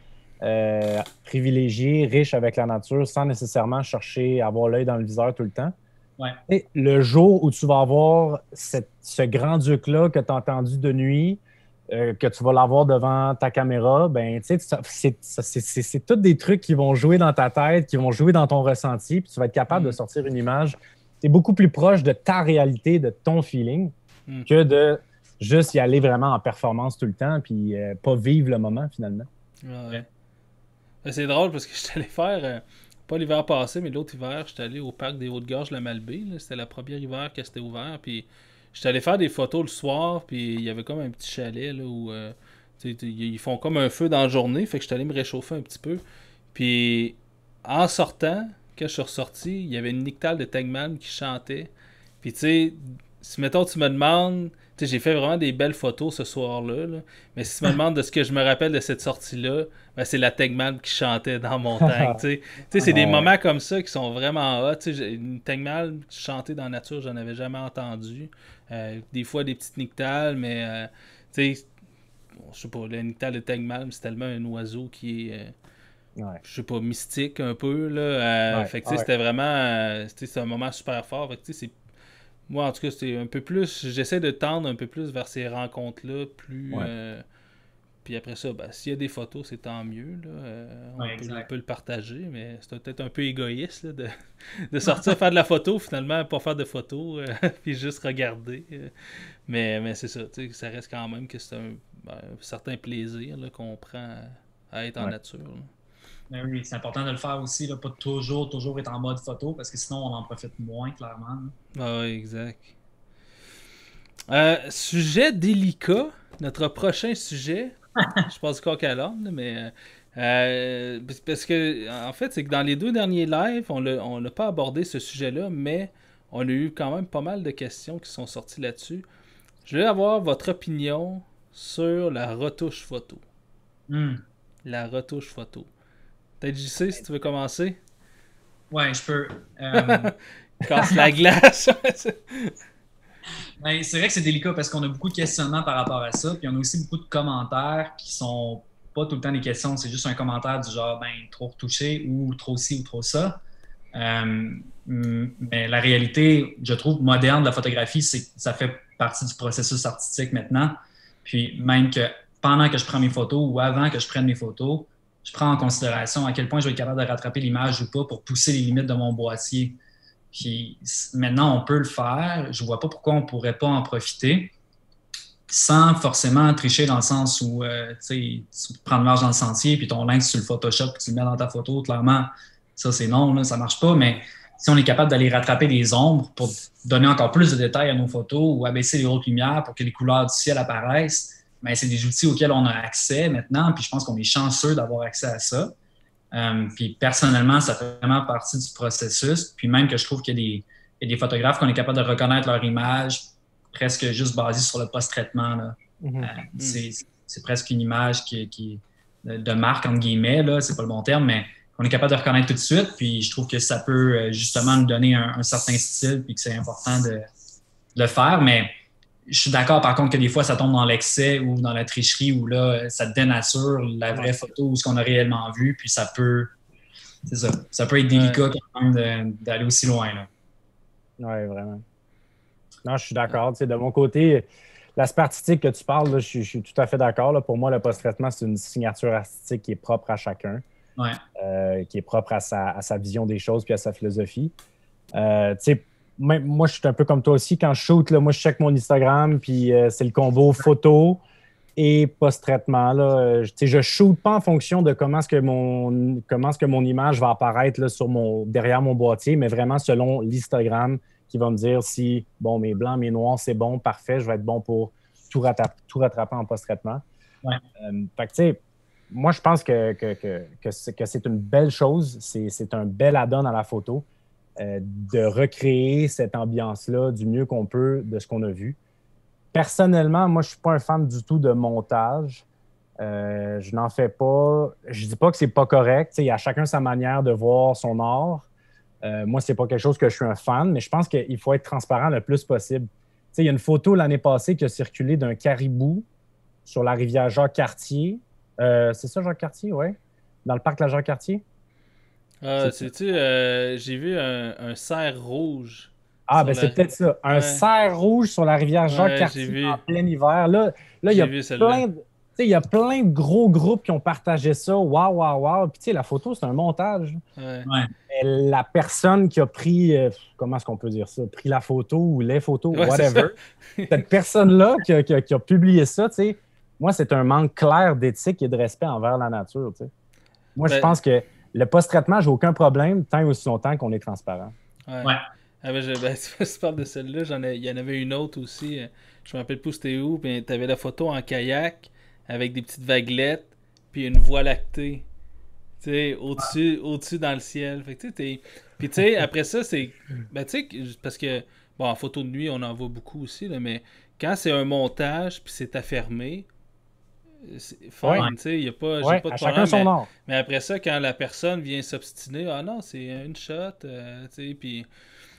[SPEAKER 3] privilégiés, riches avec la nature, sans nécessairement chercher à avoir l'œil dans le viseur tout le temps.
[SPEAKER 2] Ouais.
[SPEAKER 3] Et le jour où tu vas avoir ce grand-duc-là que tu as entendu de nuit, que tu vas l'avoir devant ta caméra, ben, tu sais, c'est tous des trucs qui vont jouer dans ta tête, qui vont jouer dans ton ressenti, puis tu vas être capable de sortir une image. Tu es beaucoup plus proche de ta réalité, de ton feeling, que de juste y aller vraiment en performance tout le temps, puis pas vivre le moment, finalement.
[SPEAKER 1] Ouais. C'est drôle parce que je suis allé faire... Pas l'hiver passé, mais l'autre hiver, j'étais allé au parc des Hautes-Gorges de la Malbaie. C'était la première hiver que c'était ouvert. Puis j'étais allé faire des photos le soir. Puis il y avait comme un petit chalet là, où ils font comme un feu dans la journée. Fait que j'étais allé me réchauffer un petit peu. Puis en sortant, quand je suis ressorti, il y avait une Nictal de Tegman qui chantait. Puis tu sais, si mettons tu me demandes... Tu sais, j'ai fait vraiment des belles photos ce soir-là. Là. Mais si tu me demandes de ce que je me rappelle de cette sortie-là, ben c'est la Tegman qui chantait dans mon tank. Tu sais, c'est des moments comme ça qui sont vraiment hot. Tu sais, une Tegman chanter dans la nature, j'en avais jamais entendu. Des fois, des petites Nictales, mais tu sais, je sais pas, le Nictal de Tegman, c'est tellement un oiseau qui est... je sais pas, mystique un peu. Là. Fait que c'était vraiment... c'est un moment super fort. Fait que tu sais, c'est... Moi, en tout cas, c'est un peu plus... J'essaie de tendre un peu plus vers ces rencontres-là, plus... Puis après ça, ben, s'il y a des photos, c'est tant mieux. Là. On peut le partager, mais c'est peut-être un peu égoïste là, de sortir faire de la photo, finalement, pas faire de photos, puis juste regarder. Mais c'est ça, ça reste quand même que c'est un certain plaisir là, qu'on prend à être en nature. Là.
[SPEAKER 2] Ben oui, c'est important de le faire aussi, là, pas toujours être en mode photo, parce que sinon, on en profite moins, clairement.
[SPEAKER 1] Ah oui, exact. Sujet délicat, notre prochain sujet, je passe du coq à l'âne, mais parce que, en fait, c'est que dans les 2 derniers lives, on n'a pas abordé ce sujet-là, mais on a eu quand même pas mal de questions qui sont sorties là-dessus. Je voulais avoir votre opinion sur la retouche photo. La retouche photo. Peut-être JC, si tu veux commencer.
[SPEAKER 2] Ouais, je peux.
[SPEAKER 1] Casse la glace.
[SPEAKER 2] Ben, c'est vrai que c'est délicat parce qu'on a beaucoup de questionnements par rapport à ça. Puis on a aussi beaucoup de commentaires qui sont pas tout le temps des questions. C'est juste un commentaire du genre, ben, trop retouché ou trop ci ou trop ça. Mais la réalité, je trouve, moderne de la photographie, c'est que ça fait partie du processus artistique maintenant. Puis même que pendant que je prends mes photos ou avant que je prenne mes photos, je prends en considération à quel point je vais être capable de rattraper l'image ou pas pour pousser les limites de mon boîtier. Puis maintenant, on peut le faire. Je vois pas pourquoi on pourrait pas en profiter sans forcément tricher dans le sens où tu prends une marge dans le sentier puis ton lynx sur le Photoshop puis tu le mets dans ta photo. Clairement, ça, c'est non, là, ça marche pas. Mais si on est capable d'aller rattraper des ombres pour donner encore plus de détails à nos photos ou abaisser les hautes lumières pour que les couleurs du ciel apparaissent, bien, c'est des outils auxquels on a accès maintenant. Puis je pense qu'on est chanceux d'avoir accès à ça. Puis personnellement, ça fait vraiment partie du processus. Puis même que je trouve qu'il y a des photographes qu'on est capable de reconnaître leur image presque juste basée sur le post-traitement. Là. C'est presque une image qui de marque, entre guillemets, là, c'est pas le bon terme, mais qu'on est capable de reconnaître tout de suite. Puis je trouve que ça peut justement nous donner un certain style puis que c'est important de le faire. Mais je suis d'accord, par contre, que des fois, ça tombe dans l'excès ou dans la tricherie où là, ça dénature la vraie photo ou ce qu'on a réellement vu. Puis ça peut, c'est ça, ça peut être délicat quand même d'aller aussi loin.
[SPEAKER 3] Oui, vraiment. Non, je suis d'accord. Tu sais, de mon côté, l'aspect artistique que tu parles, là, je suis tout à fait d'accord. Là. Pour moi, le post-traitement, c'est une signature artistique qui est propre à chacun, qui est propre à sa vision des choses puis à sa philosophie. Tu sais, moi, je suis un peu comme toi aussi. Quand je shoot, là, moi, je check mon Instagram, puis c'est le combo photo et post-traitement. Là. Je ne shoot pas en fonction de comment est-ce que mon image va apparaître là, derrière mon boîtier, mais vraiment selon l'Instagram qui va me dire si, bon, mes blancs, mes noirs, c'est bon, parfait, je vais être bon pour tout rattraper en post-traitement.
[SPEAKER 2] Ouais.
[SPEAKER 3] Fait que, tu sais, moi, je pense que c'est une belle chose, c'est un bel add-on à la photo. De recréer cette ambiance-là du mieux qu'on peut de ce qu'on a vu. Personnellement, moi, je ne suis pas un fan du tout de montage. Je n'en fais pas. Je ne dis pas que c'est pas correct. Il y a chacun sa manière de voir son art. Moi, ce n'est pas quelque chose que je suis un fan, mais je pense qu'il faut être transparent le plus possible. Il y a une photo l'année passée qui a circulé d'un caribou sur la rivière Jacques-Cartier. C'est ça, Jacques-Cartier, oui? Dans le parc de la Jacques-Cartier?
[SPEAKER 1] J'ai vu un cerf rouge.
[SPEAKER 3] Ah, ben c'est peut-être ça. Un cerf rouge sur la rivière Jacques-Cartier en plein hiver. Là il y a plein de gros groupes qui ont partagé ça. Waouh, waouh, waouh. Puis, tu sais, la photo, c'est un montage.
[SPEAKER 1] Ouais.
[SPEAKER 3] Mais la personne qui a pris, comment est-ce qu'on peut dire ça? Pris la photo ou les photos, whatever. Cette personne-là qui a publié ça, tu sais, moi, c'est un manque clair d'éthique et de respect envers la nature, tu sais. Moi, je pense que le post-traitement, j'ai aucun problème tant et aussi longtemps qu'on est transparent.
[SPEAKER 1] Ouais. Ah ben, tu parles de celle-là, il y en avait une autre aussi. Je me rappelle pas c'était où. Puis tu avais la photo en kayak avec des petites vaguelettes, puis une voie lactée. Tu sais, au-dessus dans le ciel. Fait que puis tu sais, après ça, c'est. Ben tu sais, parce que, bon, en photo de nuit, on en voit beaucoup aussi, là, mais quand c'est un montage, puis c'est affermé, c'est fine, tu sais, il n'y a pas, j'ai pas de problème. Mais après ça, quand la personne vient s'obstiner, ah non, c'est une shot, tu sais, puis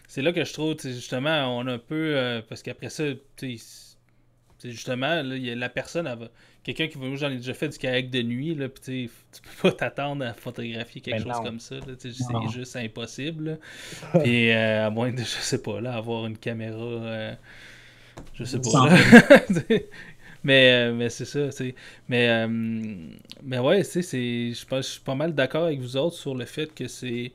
[SPEAKER 1] c'est là que je trouve, justement, on a un peu, parce qu'après ça, tu sais, justement, là, y a la personne, quelqu'un qui va, j'en ai déjà fait du kayak de nuit, là, puis tu peux pas t'attendre à photographier quelque chose comme ça, là, c'est juste impossible, là. Puis à moins de, je sais pas, là, avoir une caméra, je sais pas, là. Mais c'est ça, tu sais. Mais ouais, tu sais, je suis pas mal d'accord avec vous autres sur le fait que c'est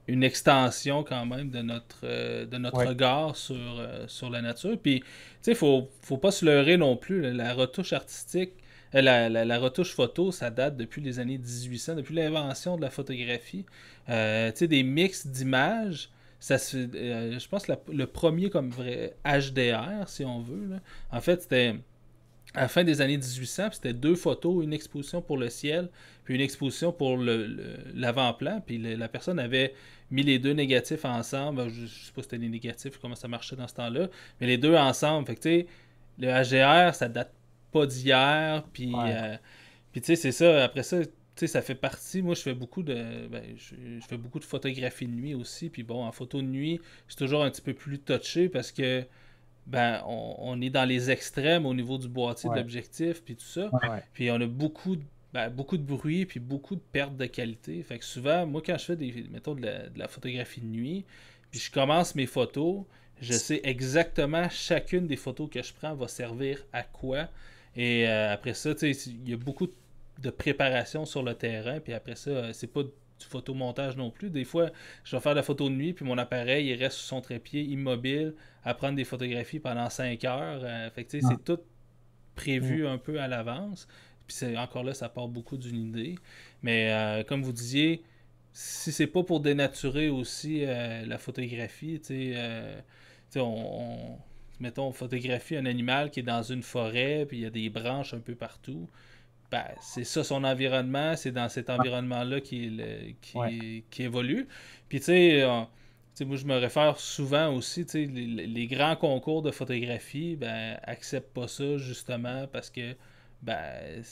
[SPEAKER 1] une extension quand même de notre regard sur la nature. Puis, tu sais, faut pas se leurrer non plus. Là. La retouche artistique, la retouche photo, ça date depuis les années 1800, depuis l'invention de la photographie. Tu sais, des mix d'images, je pense que le premier comme vrai HDR, si on veut, là, en fait, c'était à la fin des années 1800, puis c'était 2 photos, une exposition pour le ciel, puis une exposition pour l'avant-plan, puis la personne avait mis les 2 négatifs ensemble. Je sais pas si c'était les négatifs, comment ça marchait dans ce temps-là, mais les 2 ensemble. Fait que, tu sais, le HDR, ça date pas d'hier, puis tu sais, c'est ça. Après ça, tu sais, ça fait partie. Moi, je fais beaucoup de je fais beaucoup de photographie de nuit aussi, puis bon, en photo de nuit, c'est toujours un petit peu plus touché parce que on est dans les extrêmes au niveau du boîtier de l'objectif, puis tout ça. Puis on a beaucoup de bruit, puis beaucoup de perte de qualité. Fait que souvent, moi, quand je fais mettons, de la photographie de nuit, puis je commence mes photos, je sais exactement chacune des photos que je prends va servir à quoi. Et après ça, tu sais, il y a beaucoup de préparation sur le terrain. Puis après ça, c'est pas du photomontage non plus. Des fois, je vais faire de la photo de nuit, puis mon appareil, il reste sur son trépied immobile à prendre des photographies pendant 5 heures. Fait que tu sais, c'est tout prévu un peu à l'avance. Puis encore là, ça part beaucoup d'une idée. Mais comme vous disiez, si c'est pas pour dénaturer aussi la photographie, tu sais, mettons, on photographie un animal qui est dans une forêt, puis il y a des branches un peu partout. Ben, c'est ça son environnement, c'est dans cet environnement-là qui évolue. Puis tu sais, moi je me réfère souvent aussi, tu sais, les grands concours de photographie, ben, acceptent pas ça justement parce que ben,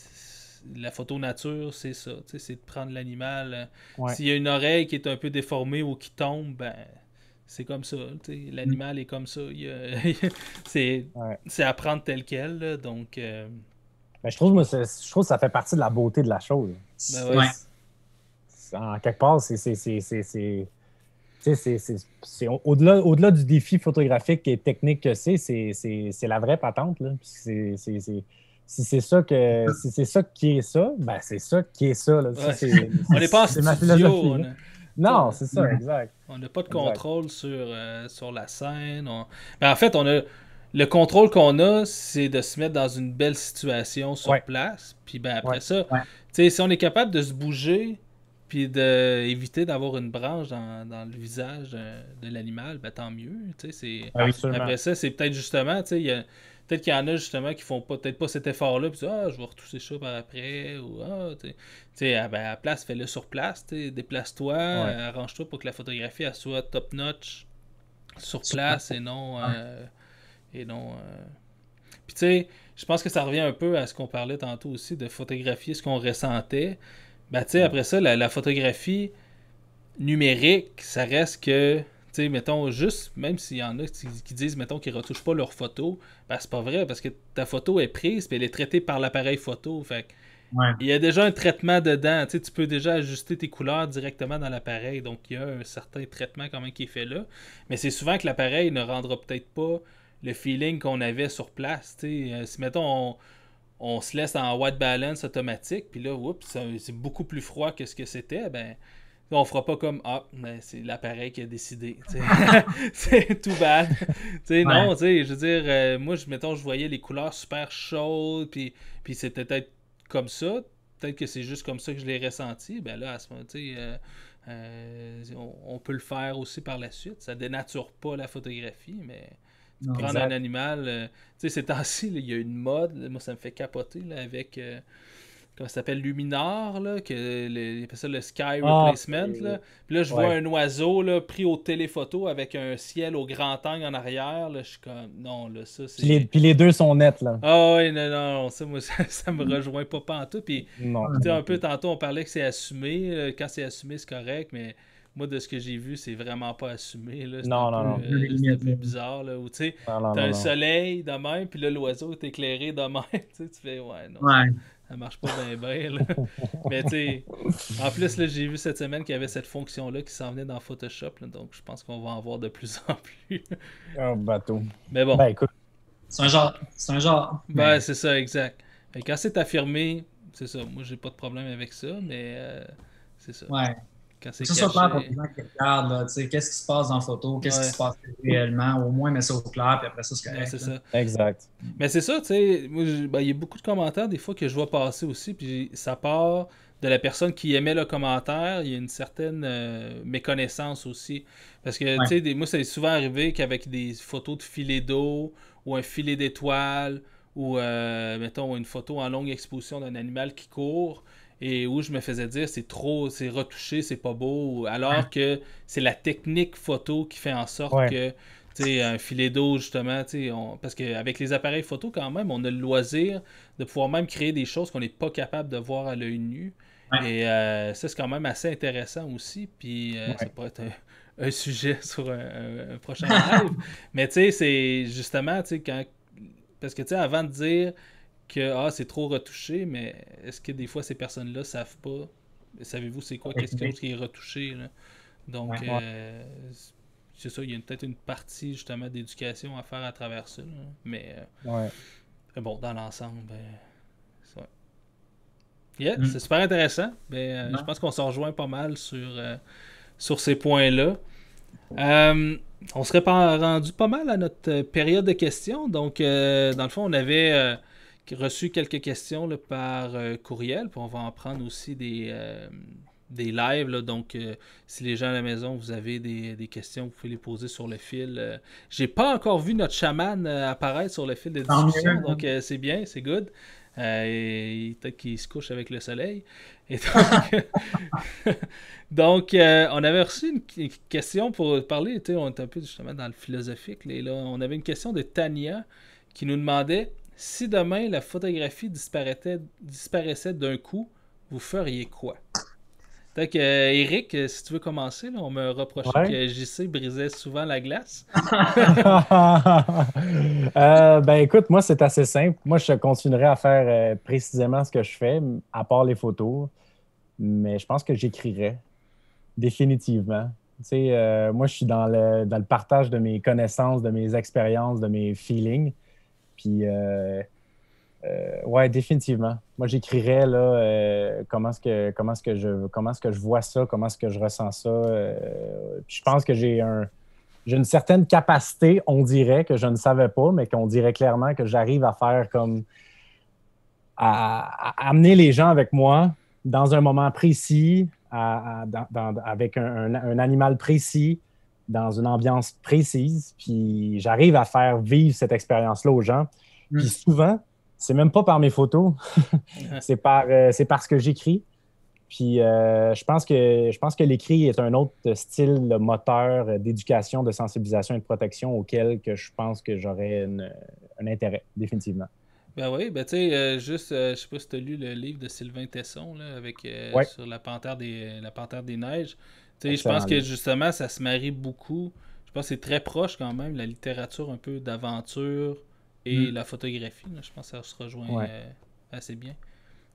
[SPEAKER 1] la photo nature, c'est ça, tu sais, c'est de prendre l'animal. S'il y a une oreille qui est un peu déformée ou qui tombe, ben c'est comme ça, tu sais, l'animal est comme ça. C'est à prendre tel quel, là, donc...
[SPEAKER 3] Mais je trouve que ça fait partie de la beauté de la chose.
[SPEAKER 1] Ben ouais.
[SPEAKER 3] En quelque part, c'est au-delà du défi photographique et technique que c'est la vraie patente. Là. Si c'est ça qui est ça, ben c'est ça qui est ça. Là.
[SPEAKER 1] Ouais. On n'est pas en studio.
[SPEAKER 3] Non, c'est ça, exact.
[SPEAKER 1] On n'a pas de contrôle sur la scène. Ben, en fait, le contrôle qu'on a, c'est de se mettre dans une belle situation sur place. Puis ben après ça, si on est capable de se bouger puis d'éviter d'avoir une branche dans le visage de l'animal, ben tant mieux. Après ça, c'est peut-être justement, peut-être qu'il y en a justement qui font peut-être pas cet effort-là, puis je vais retoucher ça par après, ou à la place, fais-le sur place, déplace-toi, arrange-toi pour que la photographie elle soit top-notch sur place et non... Puis tu sais, je pense que ça revient un peu à ce qu'on parlait tantôt aussi, de photographier ce qu'on ressentait. Ben tu sais, après ça, la photographie numérique, ça reste que, tu sais, mettons, juste, même s'il y en a qui disent, mettons, qu'ils retouchent pas leur photo, ben c'est pas vrai, parce que ta photo est prise, puis elle est traitée par l'appareil photo, fait il y a déjà un traitement dedans, tu sais, tu peux déjà ajuster tes couleurs directement dans l'appareil, donc il y a un certain traitement quand même qui est fait là, mais c'est souvent que l'appareil ne rendra peut-être pas le feeling qu'on avait sur place. Si mettons on se laisse en white balance automatique, puis là, c'est beaucoup plus froid que ce que c'était, ben on fera pas comme ben, c'est l'appareil qui a décidé. C'est tout bad. Non, je veux dire, moi mettons, je voyais les couleurs super chaudes, puis c'était peut-être comme ça. Peut-être que c'est juste comme ça que je l'ai ressenti. Ben là, à ce moment, on peut le faire aussi par la suite. Ça dénature pas la photographie, mais prendre un animal, tu sais, ces temps-ci, il y a une mode, moi ça me fait capoter là, avec, comment ça s'appelle, Luminar, là, il appelle ça le Sky Replacement. Là. Puis là, je vois un oiseau là, pris au téléphoto avec un ciel au grand angle en arrière. Là, je suis comme, non, là, ça c'est...
[SPEAKER 3] Puis les deux sont nets, là.
[SPEAKER 1] Ah oui, non, ça, moi, ça me rejoint pas pantoute. Puis, un peu tantôt, on parlait que c'est assumé. Quand c'est assumé, c'est correct, mais... Moi, de ce que j'ai vu, c'est vraiment pas assumé. Là. C'est un peu bizarre. Là, où tu as un soleil de même, puis là, l'oiseau est éclairé de même. Tu fais, ça marche pas bien. Mais tu sais, en plus, là, j'ai vu cette semaine qu'il y avait cette fonction-là qui s'en venait dans Photoshop. Là, donc, je pense qu'on va en voir de plus en plus.
[SPEAKER 3] Bateau.
[SPEAKER 1] Mais bon.
[SPEAKER 3] Ben, écoute.
[SPEAKER 2] C'est un genre.
[SPEAKER 1] Ben, c'est ça, exact. Et quand c'est affirmé, c'est ça. Moi, j'ai pas de problème avec ça, mais c'est ça.
[SPEAKER 2] Ouais.
[SPEAKER 1] Quand c'est
[SPEAKER 2] ça soit clair pour les gens qui regardent, qu'est-ce qui se passe dans la photo, qu'est-ce qui se passe réellement, au moins mettre ça au clair, puis après ça, c'est correct.
[SPEAKER 1] C'est ça.
[SPEAKER 3] Exact.
[SPEAKER 1] Mais c'est ça, tu sais, il y a beaucoup de commentaires des fois que je vois passer aussi, puis ça part de la personne qui émet le commentaire, il y a une certaine méconnaissance aussi. Parce que, tu sais, moi, c'est souvent arrivé qu'avec des photos de filets d'eau, ou un filet d'étoiles, ou, mettons, une photo en longue exposition d'un animal qui court, et où je me faisais dire c'est retouché, c'est pas beau, alors que c'est la technique photo qui fait en sorte que un filet d'eau justement, parce qu'avec les appareils photo quand même, on a le loisir de pouvoir même créer des choses qu'on n'est pas capable de voir à l'œil nu. Et ça, c'est quand même assez intéressant aussi. Puis ça pourrait être un sujet sur un prochain live. Mais tu sais, c'est justement, parce que avant de dire que c'est trop retouché, mais est-ce que des fois ces personnes-là savent pas? Savez-vous c'est quoi quelque chose qui est retouché? Là? Donc, c'est ça, il y a peut-être une partie justement d'éducation à faire à travers ça. Là. Mais bon, dans l'ensemble, c'est yeah, c'est super intéressant. Je pense qu'on se rejoint pas mal sur ces points-là. On serait rendu pas mal à notre période de questions. Donc, dans le fond, on avait reçu quelques questions là, par courriel. Puis on va en prendre aussi des lives. Là. Donc, si les gens à la maison, vous avez des questions, vous pouvez les poser sur le fil. J'ai pas encore vu notre chaman apparaître sur le fil de discussion. Donc, c'est bien, c'est good. Peut-être qu'il se couche avec le soleil. Et donc, on avait reçu une question pour parler, on est un peu justement dans le philosophique. Là, on avait une question de Tania qui nous demandait si demain la photographie disparaissait d'un coup, vous feriez quoi? Peut-être que Eric, si tu veux commencer, là, on me reprochait que JC brisait souvent la glace.
[SPEAKER 3] Écoute, moi, c'est assez simple. Moi, je continuerai à faire précisément ce que je fais, à part les photos. Mais je pense que j'écrirais définitivement. Tu sais, moi, je suis dans le partage de mes connaissances, de mes expériences, de mes feelings. Puis, ouais, définitivement. Moi, j'écrirais là, comment est-ce que je vois ça, comment est-ce que je ressens ça. Puis je pense que j'ai une certaine capacité, on dirait, que je ne savais pas, mais qu'on dirait clairement que j'arrive à faire comme à amener les gens avec moi dans un moment précis, avec un animal précis, dans une ambiance précise, puis j'arrive à faire vivre cette expérience-là aux gens. Puis souvent, c'est même pas par mes photos, c'est par ce que j'écris. Puis je pense que l'écrit est un autre style de moteur d'éducation, de sensibilisation et de protection auquel que je pense que j'aurais un intérêt, définitivement.
[SPEAKER 1] Ben oui, ben tu sais, je sais pas si tu as lu le livre de Sylvain Tesson là, avec sur la panthère des neiges. Tu sais, je pense que justement, ça se marie beaucoup. Je pense que c'est très proche quand même, la littérature un peu d'aventure et la photographie. Là. Je pense que ça se rejoint assez bien.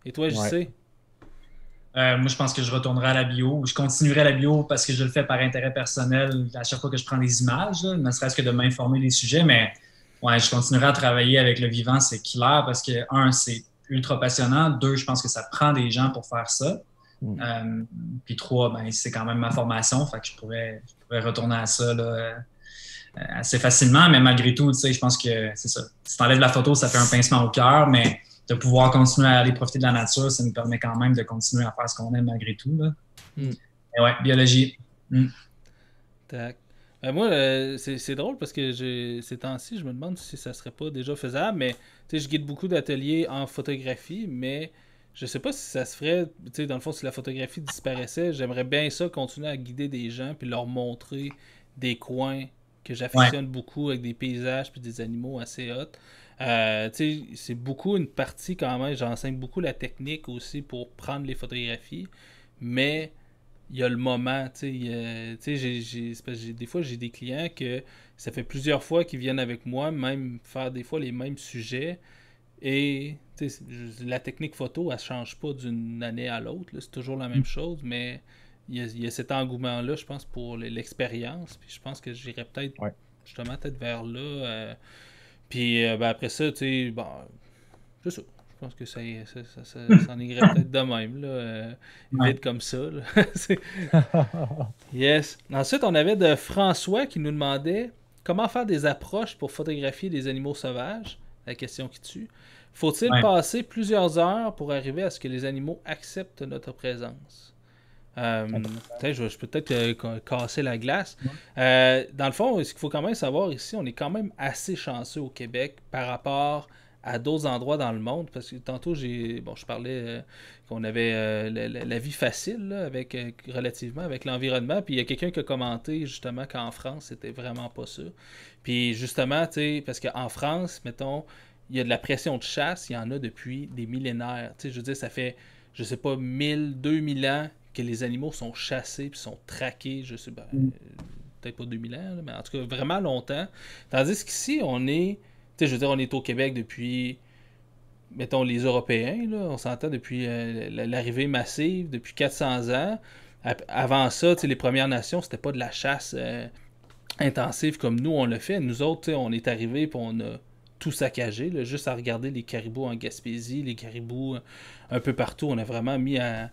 [SPEAKER 1] Et toi, JC?
[SPEAKER 2] Moi, je pense que je retournerai à la bio. Je continuerai la bio parce que je le fais par intérêt personnel à chaque fois que je prends des images, là, ne serait-ce que de m'informer des sujets, mais ouais, je continuerai à travailler avec le vivant, c'est clair, parce que, un, c'est ultra passionnant. Deux, je pense que ça prend des gens pour faire ça. Puis trois, ben, c'est quand même ma formation, fait que je pourrais retourner à ça là, assez facilement, mais malgré tout, tu sais, je pense que c'est ça. Si tu enlèves la photo, ça fait un pincement au cœur, mais de pouvoir continuer à aller profiter de la nature, ça nous permet quand même de continuer à faire ce qu'on aime malgré tout. Là. Et ouais, biologie.
[SPEAKER 1] Tac. Moi, c'est drôle parce que ces temps-ci, je me demande si ça serait pas déjà faisable, mais je guide beaucoup d'ateliers en photographie, mais je sais pas si ça se ferait, dans le fond, si la photographie disparaissait, j'aimerais bien ça, continuer à guider des gens puis leur montrer des coins que j'affectionne beaucoup avec des paysages puis des animaux assez hot. C'est beaucoup une partie quand même, j'enseigne beaucoup la technique aussi pour prendre les photographies, mais il y a le moment, des fois j'ai des clients que ça fait plusieurs fois qu'ils viennent avec moi, même faire des fois les mêmes sujets, et la technique photo, elle ne change pas d'une année à l'autre, c'est toujours la même chose, mais il y a cet engouement-là, je pense, pour l'expérience, puis je pense que j'irais peut-être justement vers là, puis après ça, c'est ça. Je pense que ça en irait peut-être de même, là, vite comme ça. Là. Yes. Ensuite, on avait de François qui nous demandait comment faire des approches pour photographier des animaux sauvages. La question qui tue. Faut-il passer plusieurs heures pour arriver à ce que les animaux acceptent notre présence? Je peux peut-être casser la glace. Dans le fond, ce qu'il faut quand même savoir ici, on est quand même assez chanceux au Québec par rapport à d'autres endroits dans le monde, parce que tantôt je parlais qu'on avait la vie facile là, relativement avec l'environnement, puis il y a quelqu'un qui a commenté justement qu'en France c'était vraiment pas ça, puis justement parce qu'en France, mettons, il y a de la pression de chasse, il y en a depuis des millénaires, je veux dire, ça fait je sais pas 1000-2000 ans que les animaux sont chassés puis sont traqués, je sais peut-être pas 2000 ans, là, mais en tout cas vraiment longtemps, tandis qu'ici on est je veux dire, on est au Québec depuis, mettons, les Européens, là, on s'entend depuis l'arrivée massive, depuis 400 ans. Avant ça, les Premières Nations, c'était pas de la chasse intensif comme nous, on le fait. Nous autres, on est arrivés puis on a tout saccagé, là, juste à regarder les caribous en Gaspésie, les caribous un peu partout. On a vraiment mis à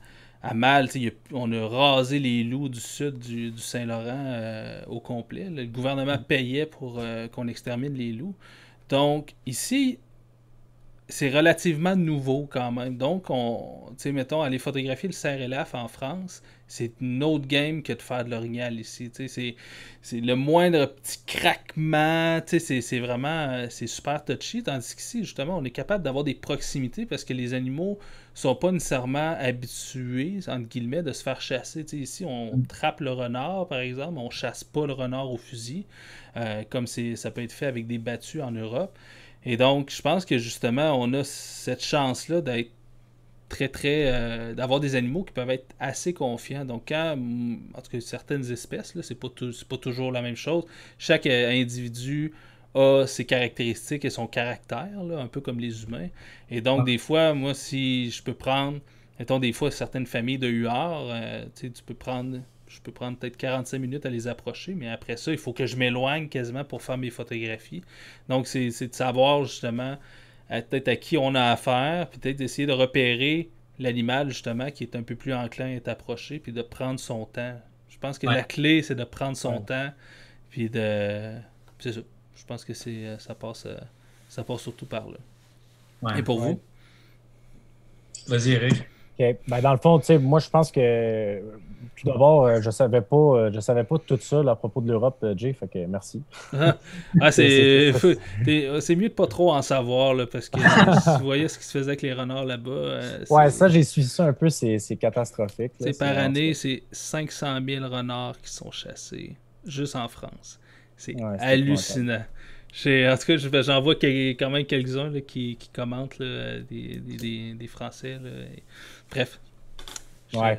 [SPEAKER 1] mal. On a rasé les loups du sud du Saint-Laurent au complet. Le gouvernement payait pour qu'on extermine les loups. Donc, ici, c'est relativement nouveau quand même. Donc, mettons, aller photographier le cerf-élaphe en France, c'est une autre game que de faire de l'orignal ici. C'est le moindre petit craquement. C'est vraiment c'est super touchy. Tandis qu'ici, justement, on est capable d'avoir des proximités parce que les animaux sont pas nécessairement habitués, entre guillemets, de se faire chasser. Ici, on trappe le renard, par exemple. On chasse pas le renard au fusil, comme ça peut être fait avec des battues en Europe. Et donc, je pense que justement, on a cette chance-là d'être d'avoir des animaux qui peuvent être assez confiants. Donc, en tout cas, certaines espèces, là, c'est pas toujours la même chose. Chaque individu a ses caractéristiques et son caractère, là, un peu comme les humains. Et donc, des fois, moi, si je peux prendre, mettons, des fois, certaines familles de huards, je peux prendre peut-être 45 minutes à les approcher, mais après ça, il faut que je m'éloigne quasiment pour faire mes photographies. Donc, c'est de savoir justement peut-être à qui on a affaire, puis peut-être d'essayer de repérer l'animal justement qui est un peu plus enclin à être approché, puis de prendre son temps. Je pense que la clé, c'est de prendre son temps, puis c'est ça. Je pense que ça passe surtout par là.
[SPEAKER 2] Ouais.
[SPEAKER 1] Et pour vous?
[SPEAKER 2] Vas-y, Eric.
[SPEAKER 3] OK. Ben, dans le fond, tu sais, moi, je pense que tout d'abord, je savais pas tout ça là, à propos de l'Europe, Jay, fait que merci.
[SPEAKER 1] C'est mieux de pas trop en savoir, là, parce que si vous voyez ce qui se faisait avec les renards là-bas...
[SPEAKER 3] ça, j'ai suivi ça un peu, c'est catastrophique. Là,
[SPEAKER 1] par année, c'est 500 000 renards qui sont chassés, juste en France. C'est hallucinant. En tout cas, j'en vois quand même quelques-uns là, qui commentent là, des Français. Là, bref.
[SPEAKER 3] Ouais.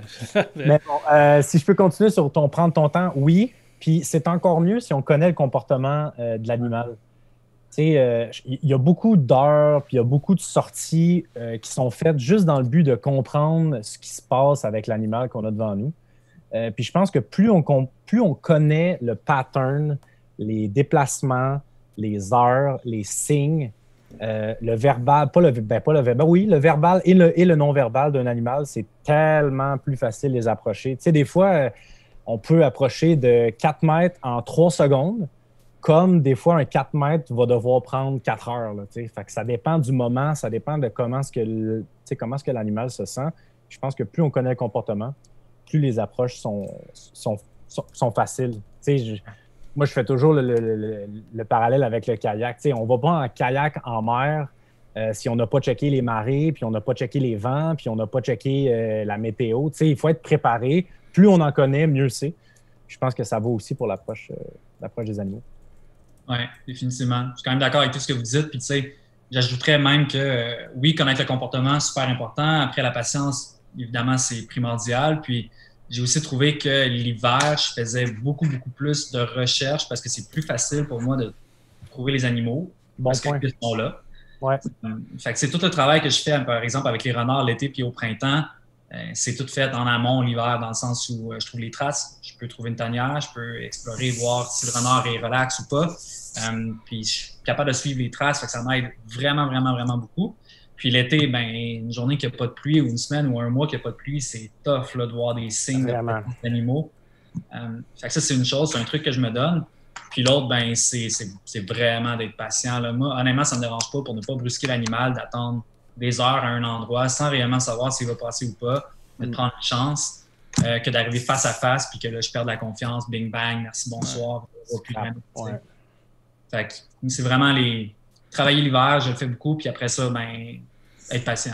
[SPEAKER 3] Mais bon, si je peux continuer sur prendre ton temps, oui. Puis c'est encore mieux si on connaît le comportement de l'animal. Tu sais, il y a beaucoup d'heures, puis il y a beaucoup de sorties qui sont faites juste dans le but de comprendre ce qui se passe avec l'animal qu'on a devant nous. Puis je pense que plus on connaît le pattern, les déplacements, les heures, les signes, le verbal, pas le verbal, oui, le verbal et le non-verbal d'un animal, c'est tellement plus facile de les approcher. Tu sais, des fois, on peut approcher de 4 mètres en 3 secondes, comme des fois, un 4 mètres va devoir prendre 4 heures. Là, fait que ça dépend du moment, ça dépend de comment est-ce que l'animal se sent. Je pense que plus on connaît le comportement, plus les approches sont faciles. Moi, je fais toujours le parallèle avec le kayak. On ne va pas en kayak en mer si on n'a pas checké les marées, puis on n'a pas checké les vents, puis on n'a pas checké la météo. Il faut être préparé. Plus on en connaît, mieux c'est. Je pense que ça vaut aussi pour l'approche des animaux.
[SPEAKER 2] Oui, définitivement. Je suis quand même d'accord avec tout ce que vous dites. Puis, j'ajouterais même que oui, connaître le comportement, c'est super important. Après, la patience, évidemment, c'est primordial. Puis, j'ai aussi trouvé que l'hiver, je faisais beaucoup, beaucoup plus de recherches parce que c'est plus facile pour moi de trouver les animaux.
[SPEAKER 3] Bon
[SPEAKER 2] parce
[SPEAKER 3] point.
[SPEAKER 2] qu'ils sont là.
[SPEAKER 3] Ouais.
[SPEAKER 2] Fait que c'est tout le travail que je fais, par exemple, avec les renards l'été puis au printemps. C'est tout fait en amont l'hiver, dans le sens où je trouve les traces, je peux trouver une tanière, je peux explorer, voir si le renard est relax ou pas. Puis je suis capable de suivre les traces, fait que ça m'aide vraiment, vraiment, vraiment beaucoup. Puis l'été, une journée qui n'a pas de pluie ou une semaine ou un mois qui n'a pas de pluie, c'est tough là, de voir des signes d'animaux. Fait que ça, c'est une chose, c'est un truc que je me donne. Puis l'autre, c'est vraiment d'être patient. Là. Moi, honnêtement, ça ne me dérange pas pour ne pas brusquer l'animal, d'attendre des heures à un endroit sans réellement savoir s'il va passer ou pas, mais de prendre une chance que d'arriver face à face puis que là, je perds la confiance, bing bang, merci, bonsoir, Fait que c'est vraiment travailler l'hiver, je le fais beaucoup, puis après ça, être patient.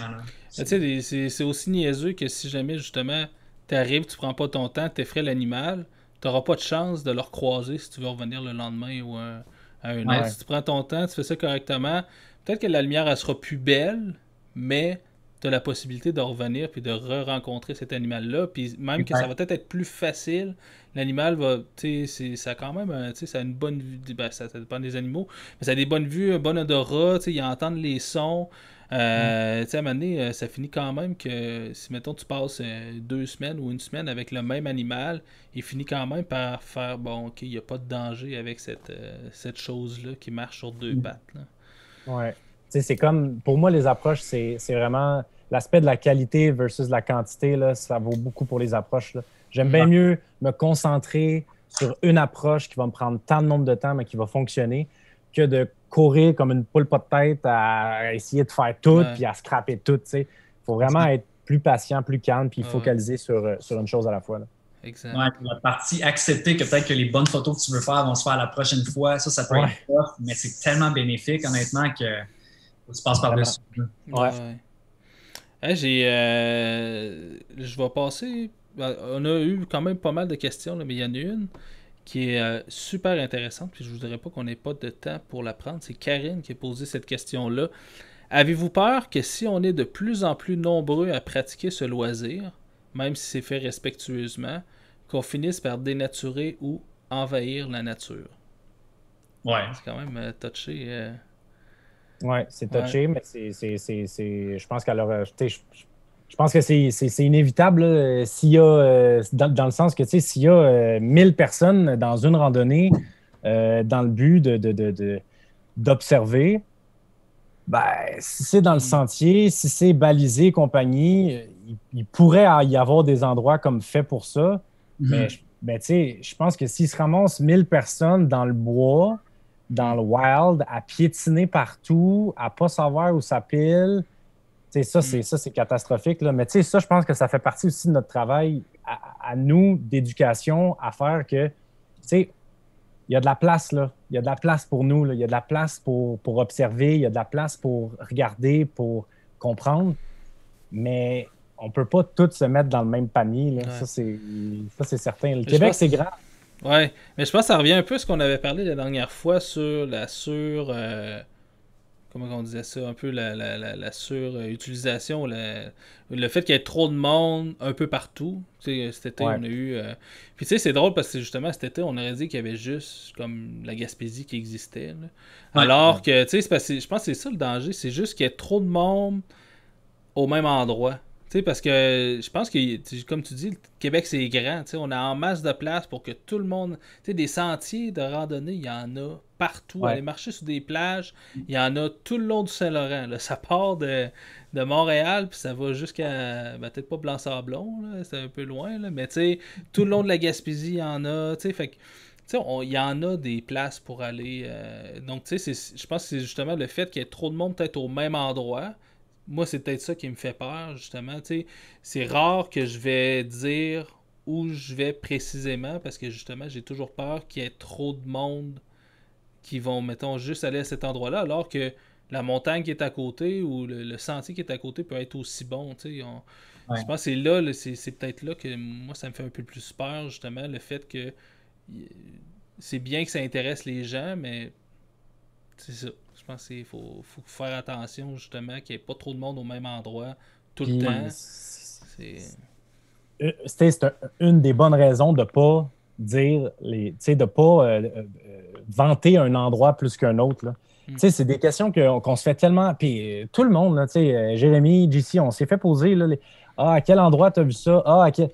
[SPEAKER 1] Tu sais, c'est aussi niaiseux que si jamais justement tu arrives, tu prends pas ton temps, tu effraies l'animal, tu n'auras pas de chance de le recroiser si tu veux revenir le lendemain ou à une heure. Si tu prends ton temps, tu fais ça correctement, peut-être que la lumière elle sera plus belle, mais tu as la possibilité de revenir puis de re-rencontrer cet animal-là. Puis même que ça va peut-être être plus facile, l'animal va, tu sais, ça a quand même, tu sais, ça a une bonne vue, ça dépend des animaux, mais ça a des bonnes vues, un bon odorat, tu sais, ils entendent les sons. Tu sais, à un moment donné, ça finit quand même que si, mettons, tu passes 2 semaines ou une semaine avec le même animal, il finit quand même par faire, bon, OK, il n'y a pas de danger avec cette chose-là qui marche sur 2 pattes. Là.
[SPEAKER 3] Ouais. Tu sais, c'est comme, pour moi, les approches, c'est vraiment l'aspect de la qualité versus la quantité, là, ça vaut beaucoup pour les approches, là. J'aime bien mieux me concentrer sur une approche qui va me prendre tant de nombre de temps, mais qui va fonctionner, que de courir comme une poule pas de tête à essayer de faire tout puis à scraper tout. Il faut vraiment être plus patient, plus calme, puis focaliser sur une chose à la fois. Là.
[SPEAKER 1] Exact.
[SPEAKER 2] Ouais, la partie accepter que peut-être que les bonnes photos que tu veux faire vont se faire la prochaine fois, ça peut être tough, mais c'est tellement bénéfique, honnêtement, que tu passes par-dessus.
[SPEAKER 1] Ouais. Hey, je vais passer. On a eu quand même pas mal de questions, là, mais il y en a une qui est super intéressante, puis je ne voudrais pas qu'on n'ait pas de temps pour la prendre. C'est Karine qui a posé cette question-là. Avez-vous peur que si on est de plus en plus nombreux à pratiquer ce loisir, même si c'est fait respectueusement, qu'on finisse par dénaturer ou envahir la nature?
[SPEAKER 2] Ouais.
[SPEAKER 1] C'est quand même touché.
[SPEAKER 3] Oui, c'est touché, mais je pense je pense que c'est inévitable là, s'il y a, dans le sens que s'il y a 1000 personnes dans une randonnée dans le but d'observer, ben, si c'est dans le sentier, si c'est balisé et compagnie, il pourrait y avoir des endroits comme fait pour ça, mais je pense que s'il se ramasse 1000 personnes dans le bois, dans le wild, à piétiner partout, à pas savoir où ça pile. C'est catastrophique. Là. Mais ça, je pense que ça fait partie aussi de notre travail à nous, d'éducation, à faire que, il y a de la place, là. Il y a de la place pour nous, là. Il y a de la place pour observer, il y a de la place pour regarder, pour comprendre. Mais on ne peut pas tous se mettre dans le même panier. Là. Ça, c'est certain. Le Québec, c'est grand.
[SPEAKER 1] Ouais, mais je pense que ça revient un peu à ce qu'on avait parlé la dernière fois sur la comment on disait ça, un peu la surutilisation, le fait qu'il y ait trop de monde un peu partout. Tu sais, cet été, on a eu... Puis tu sais, c'est drôle parce que justement, cet été, on aurait dit qu'il y avait juste comme la Gaspésie qui existait. Là. Alors que, tu sais, je pense que c'est ça le danger, c'est juste qu'il y ait trop de monde au même endroit. Tu sais, parce que je pense que, comme tu dis, le Québec, c'est grand. Tu sais, on a en masse de place pour que tout le monde... Tu sais, des sentiers de randonnée, il y en a partout. Aller marcher sur des plages, il y en a tout le long du Saint-Laurent. Là. Ça part de Montréal, puis ça va jusqu'à... Ben, peut-être pas Blanc-Sablon, là, c'est un peu loin, là, mais tu sais, tout le long de la Gaspésie, il y en a. Tu sais, fait que... il y en a des places pour aller. Donc, tu sais, je pense que c'est justement le fait qu'il y ait trop de monde peut-être au même endroit. Moi, c'est peut-être ça qui me fait peur, justement. T'sais, c'est rare que je vais dire où je vais précisément parce que, justement, j'ai toujours peur qu'il y ait trop de monde qui vont, mettons, juste aller à cet endroit-là, alors que la montagne qui est à côté ou le sentier qui est à côté peut être aussi bon. Je pense que c'est là, c'est peut-être là que moi, ça me fait un peu plus peur, justement, le fait que c'est bien que ça intéresse les gens, mais c'est ça. Je pense qu'il faut faire attention, justement, qu'il n'y ait pas trop de monde au même endroit tout le temps.
[SPEAKER 3] C'est une des bonnes raisons de ne pas dire, de ne pas vanter un endroit plus qu'un autre. Là. C'est des questions qu'on se fait tellement. Puis tout le monde, là, Jérémy, JC, on s'est fait poser là, à quel endroit tu as vu ça? À quel...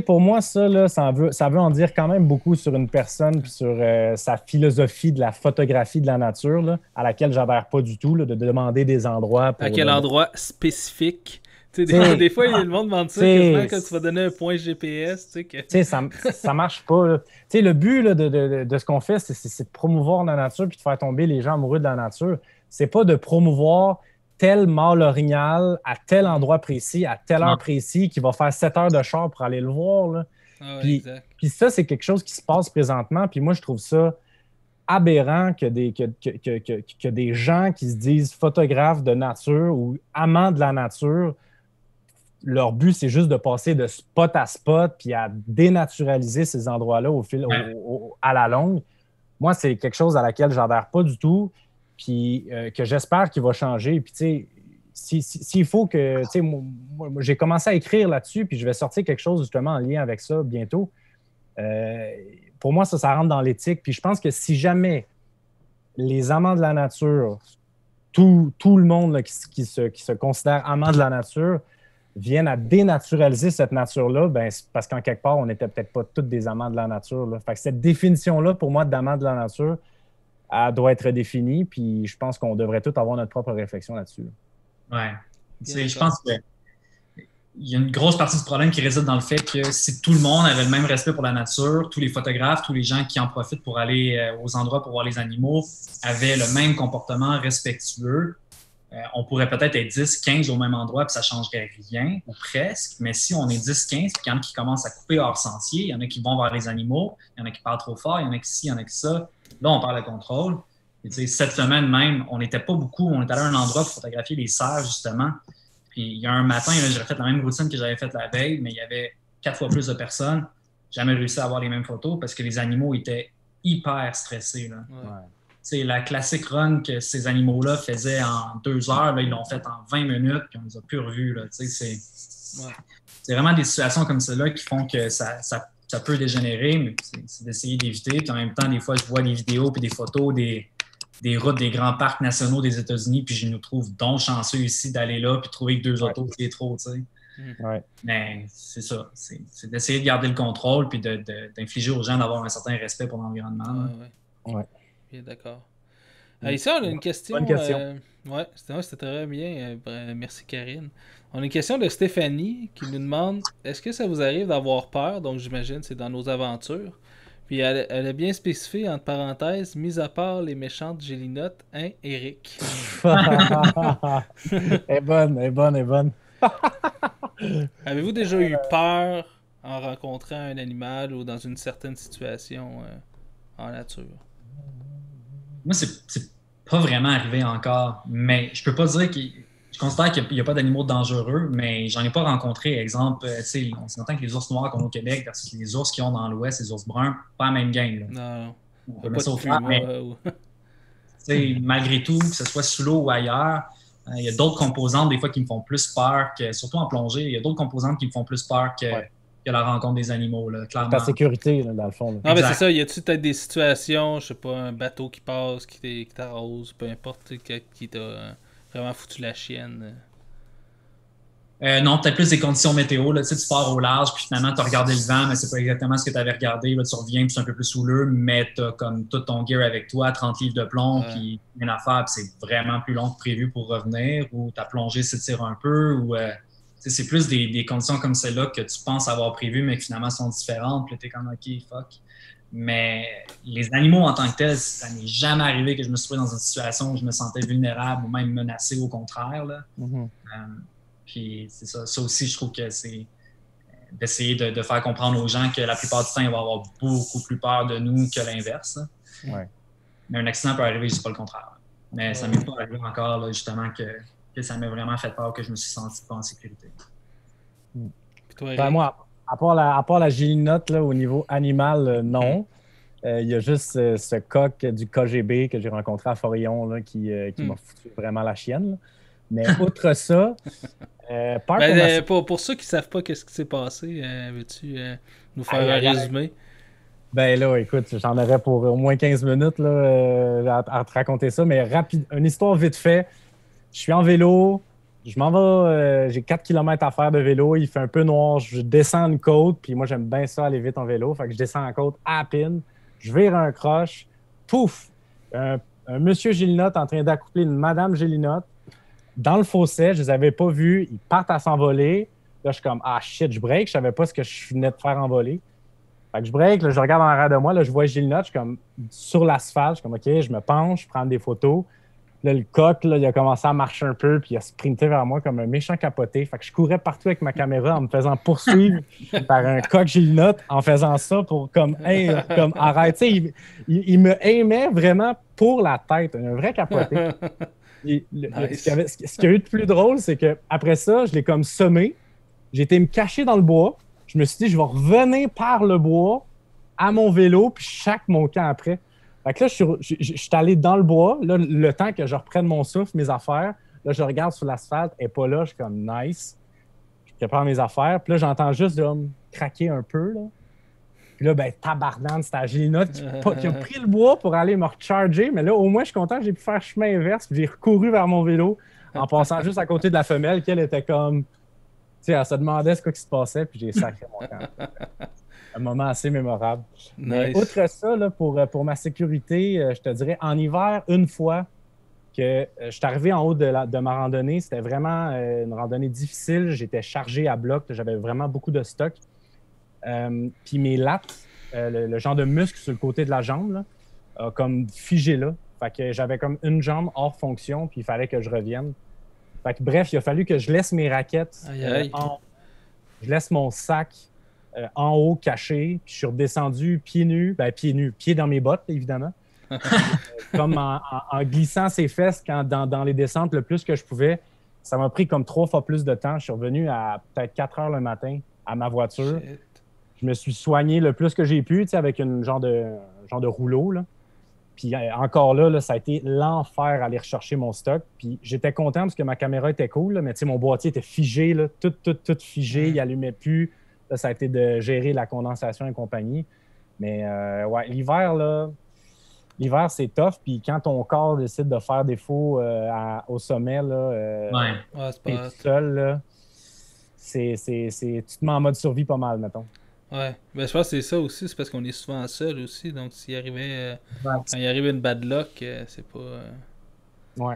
[SPEAKER 3] pour moi, ça, là, ça veut en dire quand même beaucoup sur une personne puis sur sa philosophie de la photographie de la nature, là, à laquelle j'adhère pas du tout, là, de demander des endroits.
[SPEAKER 1] À quel endroit spécifique? Des fois, le monde demande ça quasiment quand tu vas donner un point GPS.
[SPEAKER 3] Ça marche pas. Là. Le but là, de ce qu'on fait, c'est de promouvoir la nature puis de faire tomber les gens amoureux de la nature. C'est pas de promouvoir tel mâle orignal à tel endroit précis, à telle heure précis, qui va faire 7 heures de char pour aller le voir. Là. Puis ça, c'est quelque chose qui se passe présentement. Puis moi, je trouve ça aberrant que des gens qui se disent photographes de nature ou amants de la nature, leur but, c'est juste de passer de spot à spot puis à dénaturaliser ces endroits-là à la longue. Moi, c'est quelque chose à laquelle j'adhère pas du tout. Puis que j'espère qu'il va changer. Puis, tu sais, s'il faut que... Tu sais, moi, j'ai commencé à écrire là-dessus, puis je vais sortir quelque chose justement en lien avec ça bientôt. Pour moi, ça rentre dans l'éthique. Puis je pense que si jamais les amants de la nature tout le monde là, qui se considère amant de la nature viennent à dénaturaliser cette nature-là, ben, c'est parce qu'en quelque part, on n'était peut-être pas tous des amants de la nature. Là. Fait que cette définition-là, pour moi, d'amant de la nature, elle doit être définie, puis je pense qu'on devrait tous avoir notre propre réflexion là-dessus.
[SPEAKER 2] Ouais. Je pense qu'il y a une grosse partie du problème qui réside dans le fait que si tout le monde avait le même respect pour la nature, tous les photographes, tous les gens qui en profitent pour aller aux endroits pour voir les animaux avaient le même comportement respectueux, on pourrait peut-être être 10, 15 au même endroit, puis ça ne changerait rien, ou presque. Mais si on est 10, 15, puis il y en a qui commencent à couper hors sentier, il y en a qui vont vers les animaux, il y en a qui parlent trop fort, il y en a qui ci, il y en a qui ça. Là, on parle de contrôle. Et, cette semaine même, on n'était pas beaucoup. On est allé à un endroit pour photographier les cerfs, justement. Puis il y a un matin, j'avais fait la même routine que j'avais faite la veille, mais il y avait 4 fois plus de personnes. Jamais réussi à avoir les mêmes photos parce que les animaux étaient hyper stressés. Là. Ouais. La classique run que ces animaux-là faisaient en 2 heures, là, ils l'ont fait en 20 minutes, puis on les a plus revus. Là. C'est vraiment des situations comme celle-là qui font que ça peut dégénérer, mais c'est d'essayer d'éviter. Puis en même temps, des fois, je vois des vidéos et des photos des routes des grands parcs nationaux des États-Unis, puis je nous trouve donc chanceux ici d'aller là puis trouver que 2 autos, c'est trop, tu sais.
[SPEAKER 3] Ouais.
[SPEAKER 2] Mais c'est ça. C'est d'essayer de garder le contrôle puis d'infliger aux gens d'avoir un certain respect pour l'environnement.
[SPEAKER 3] Ouais.
[SPEAKER 1] Bien d'accord. Ici, on a une question.
[SPEAKER 3] Bonne question.
[SPEAKER 1] C'était très bien. Merci, Karine. On a une question de Stéphanie qui nous demande est-ce que ça vous arrive d'avoir peur? Donc, j'imagine c'est dans nos aventures. Puis, elle a bien spécifié, entre parenthèses, mis à part les méchantes gélinottes, hein, Eric?
[SPEAKER 3] Elle est bonne.
[SPEAKER 1] Avez-vous déjà eu peur en rencontrant un animal ou dans une certaine situation en nature?
[SPEAKER 2] Moi, c'est pas vraiment arrivé encore, mais je peux pas dire je considère qu'il n'y a pas d'animaux dangereux, mais j'en ai pas rencontré. Exemple, on s'entend que les ours noirs qu'on a au Québec versus les ours qu'ils ont dans l'Ouest, les ours bruns, pas la même game. Là.
[SPEAKER 1] Non.
[SPEAKER 2] On peut mettre ça au fer, mais malgré tout, que ce soit sous l'eau ou ailleurs, il y a d'autres composantes des fois qui me font plus peur, surtout en plongée, il y a d'autres composantes qui me font plus peur que la rencontre des animaux, là, clairement.
[SPEAKER 3] Ta sécurité, là, dans le fond. Là.
[SPEAKER 1] Non, mais c'est ça. Y a-tu peut-être des situations, je sais pas, un bateau qui passe, qui t'arrose, peu importe, qui t'a vraiment foutu la chienne?
[SPEAKER 2] Non, peut-être plus des conditions météo. Là, tu pars au large, puis finalement, tu as regardé le vent, mais c'est pas exactement ce que tu avais regardé. Là, tu reviens, puis c'est un peu plus houleux, mais tu as comme tout ton gear avec toi, 30 livres de plomb, puis une affaire, puis c'est vraiment plus long que prévu pour revenir, ou ta plongée s'étire un peu, ou c'est plus des conditions comme celle-là que tu penses avoir prévues, mais qui finalement sont différentes, puis tu es comme OK, fuck. Mais les animaux en tant que tels, ça n'est jamais arrivé que je me suis trouvé dans une situation où je me sentais vulnérable ou même menacé au contraire. Là. Puis c'est ça. Ça aussi, je trouve que c'est d'essayer de faire comprendre aux gens que la plupart du temps, ils vont avoir beaucoup plus peur de nous que l'inverse.
[SPEAKER 3] Ouais.
[SPEAKER 2] Mais un accident peut arriver, c'est pas le contraire. Mais ça m'est pas arrivé encore, là, justement, que ça m'a vraiment fait peur, que je me suis senti pas en sécurité.
[SPEAKER 3] Ben, moi, à part la gélinotte, là, au niveau animal, non. Il y a juste ce coq du KGB que j'ai rencontré à Forillon là, qui m'a foutu vraiment la chienne. Là. Mais outre ça,
[SPEAKER 1] pour ceux qui ne savent pas qu'est-ce qui s'est passé, veux-tu nous faire un résumé?
[SPEAKER 3] Ben là, écoute, j'en aurais pour au moins 15 minutes là, à te raconter ça, mais rapide, une histoire vite fait. Je suis en vélo, je m'en vais, j'ai 4 km à faire de vélo, il fait un peu noir, je descends une côte, puis moi j'aime bien ça aller vite en vélo, fait que je descends la côte à peine, je vire un croche, pouf! Un monsieur Gélinotte en train d'accoupler une madame Gélinotte dans le fossé, je les avais pas vus, ils partent à s'envoler. Là, je suis comme, ah shit, je break, je savais pas ce que je venais de faire envoler. Fait que je break, là, je regarde en arrière de moi, là, je vois Gélinotte, je suis comme sur l'asphalte, je suis comme, OK, je me penche, je prends des photos. Là, le coq, là, il a commencé à marcher un peu, puis il a sprinté vers moi comme un méchant capoté. Fait que je courais partout avec ma caméra en me faisant poursuivre par un coq Gélinotte en faisant ça pour comme, hey, comme arrête. Tu sais, il me aimait vraiment pour la tête, un vrai capoté. Nice. Ce qu'il y a eu de plus drôle, c'est qu'après ça, je l'ai comme sommé. J'ai été me cacher dans le bois. Je me suis dit, je vais revenir par le bois à mon vélo, puis chaque mon camp après. Fait que là, je suis allé dans le bois. Là, le temps que je reprenne mon souffle, mes affaires, là, je regarde sur l'asphalte, elle n'est pas là. Je suis comme nice. Je prépare mes affaires. Puis là, j'entends juste craquer un peu. Là. Puis là, ben, tabarnane, c'était Agilina qui a pris le bois pour aller me recharger. Mais là, au moins, je suis content que j'ai pu faire chemin inverse. Puis j'ai recouru vers mon vélo en passant juste à côté de la femelle, qu'elle était comme... Tu sais, elle se demandait ce qui se passait, puis j'ai sacré mon camp. Un moment assez mémorable.
[SPEAKER 1] Nice.
[SPEAKER 3] Mais outre ça, là, pour ma sécurité, je te dirais, en hiver, une fois que je suis arrivé en haut de ma randonnée, c'était vraiment une randonnée difficile. J'étais chargé à bloc, j'avais vraiment beaucoup de stock. Puis mes lattes, le genre de muscle sur le côté de la jambe, là, a comme figé là. Fait que j'avais comme une jambe hors fonction, puis il fallait que je revienne. Fait que bref, il a fallu que je laisse mes raquettes en haut. Je laisse mon sac en haut caché, puis je suis redescendu pieds nus, pieds dans mes bottes, évidemment. Comme en glissant ses fesses dans les descentes le plus que je pouvais. Ça m'a pris comme 3 fois plus de temps. Je suis revenu à peut-être 4 heures le matin à ma voiture. Shit. Je me suis soigné le plus que j'ai pu, avec une genre de rouleau, là. Puis encore là, ça a été l'enfer aller rechercher mon stock. Puis j'étais content parce que ma caméra était cool, là, mais mon boîtier était figé, là, tout figé, il allumait plus. Là, ça a été de gérer la condensation et compagnie. Mais ouais, l'hiver, c'est tough. Puis quand ton corps décide de faire défaut au sommet, là, t'es tout seul, là, tu te mets en mode survie pas mal, mettons.
[SPEAKER 1] Ouais, ben je pense que c'est ça aussi, c'est parce qu'on est souvent seul aussi, donc s'il arrivait quand il arrivait une bad luck, c'est pas...
[SPEAKER 3] Ouais.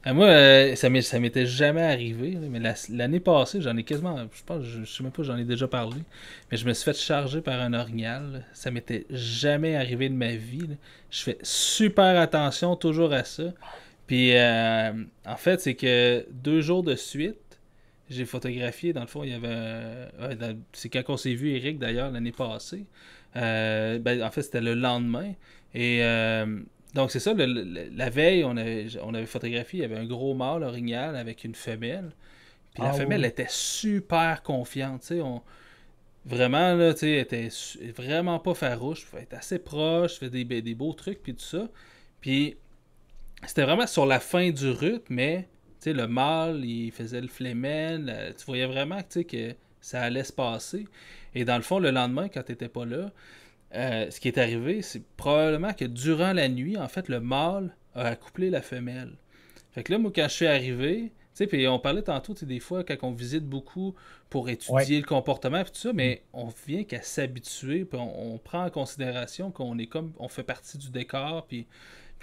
[SPEAKER 1] Moi, ça m'était jamais arrivé, là, mais l'année passée, j'en ai quasiment, je sais même pas, j'en ai déjà parlé, mais je me suis fait charger par un orignal, là. Ça m'était jamais arrivé de ma vie, là. Je fais super attention toujours à ça, puis en fait, c'est que 2 jours de suite, j'ai photographié, dans le fond, il y avait... c'est quand on s'est vu, Eric, d'ailleurs, l'année passée. En fait, c'était le lendemain. Et donc, c'est ça, la veille, on avait photographié, il y avait un gros mâle orignal avec une femelle. Puis la femelle était super confiante, tu sais. Vraiment, là, tu sais, elle était vraiment pas farouche. Elle était assez proche, fait des beaux trucs, puis tout ça. Puis c'était vraiment sur la fin du rythme, mais... Tu sais, le mâle, il faisait le flémel. Tu voyais vraiment que ça allait se passer. Et dans le fond, le lendemain, quand tu n'étais pas là, ce qui est arrivé, c'est probablement que durant la nuit, en fait, le mâle a accouplé la femelle. Fait que là, moi, quand je suis arrivé, tu sais, puis on parlait tantôt, tu sais, des fois, quand on visite beaucoup pour étudier le comportement et tout ça, mais on vient qu'à s'habituer, puis on prend en considération qu'on est comme, on fait partie du décor, puis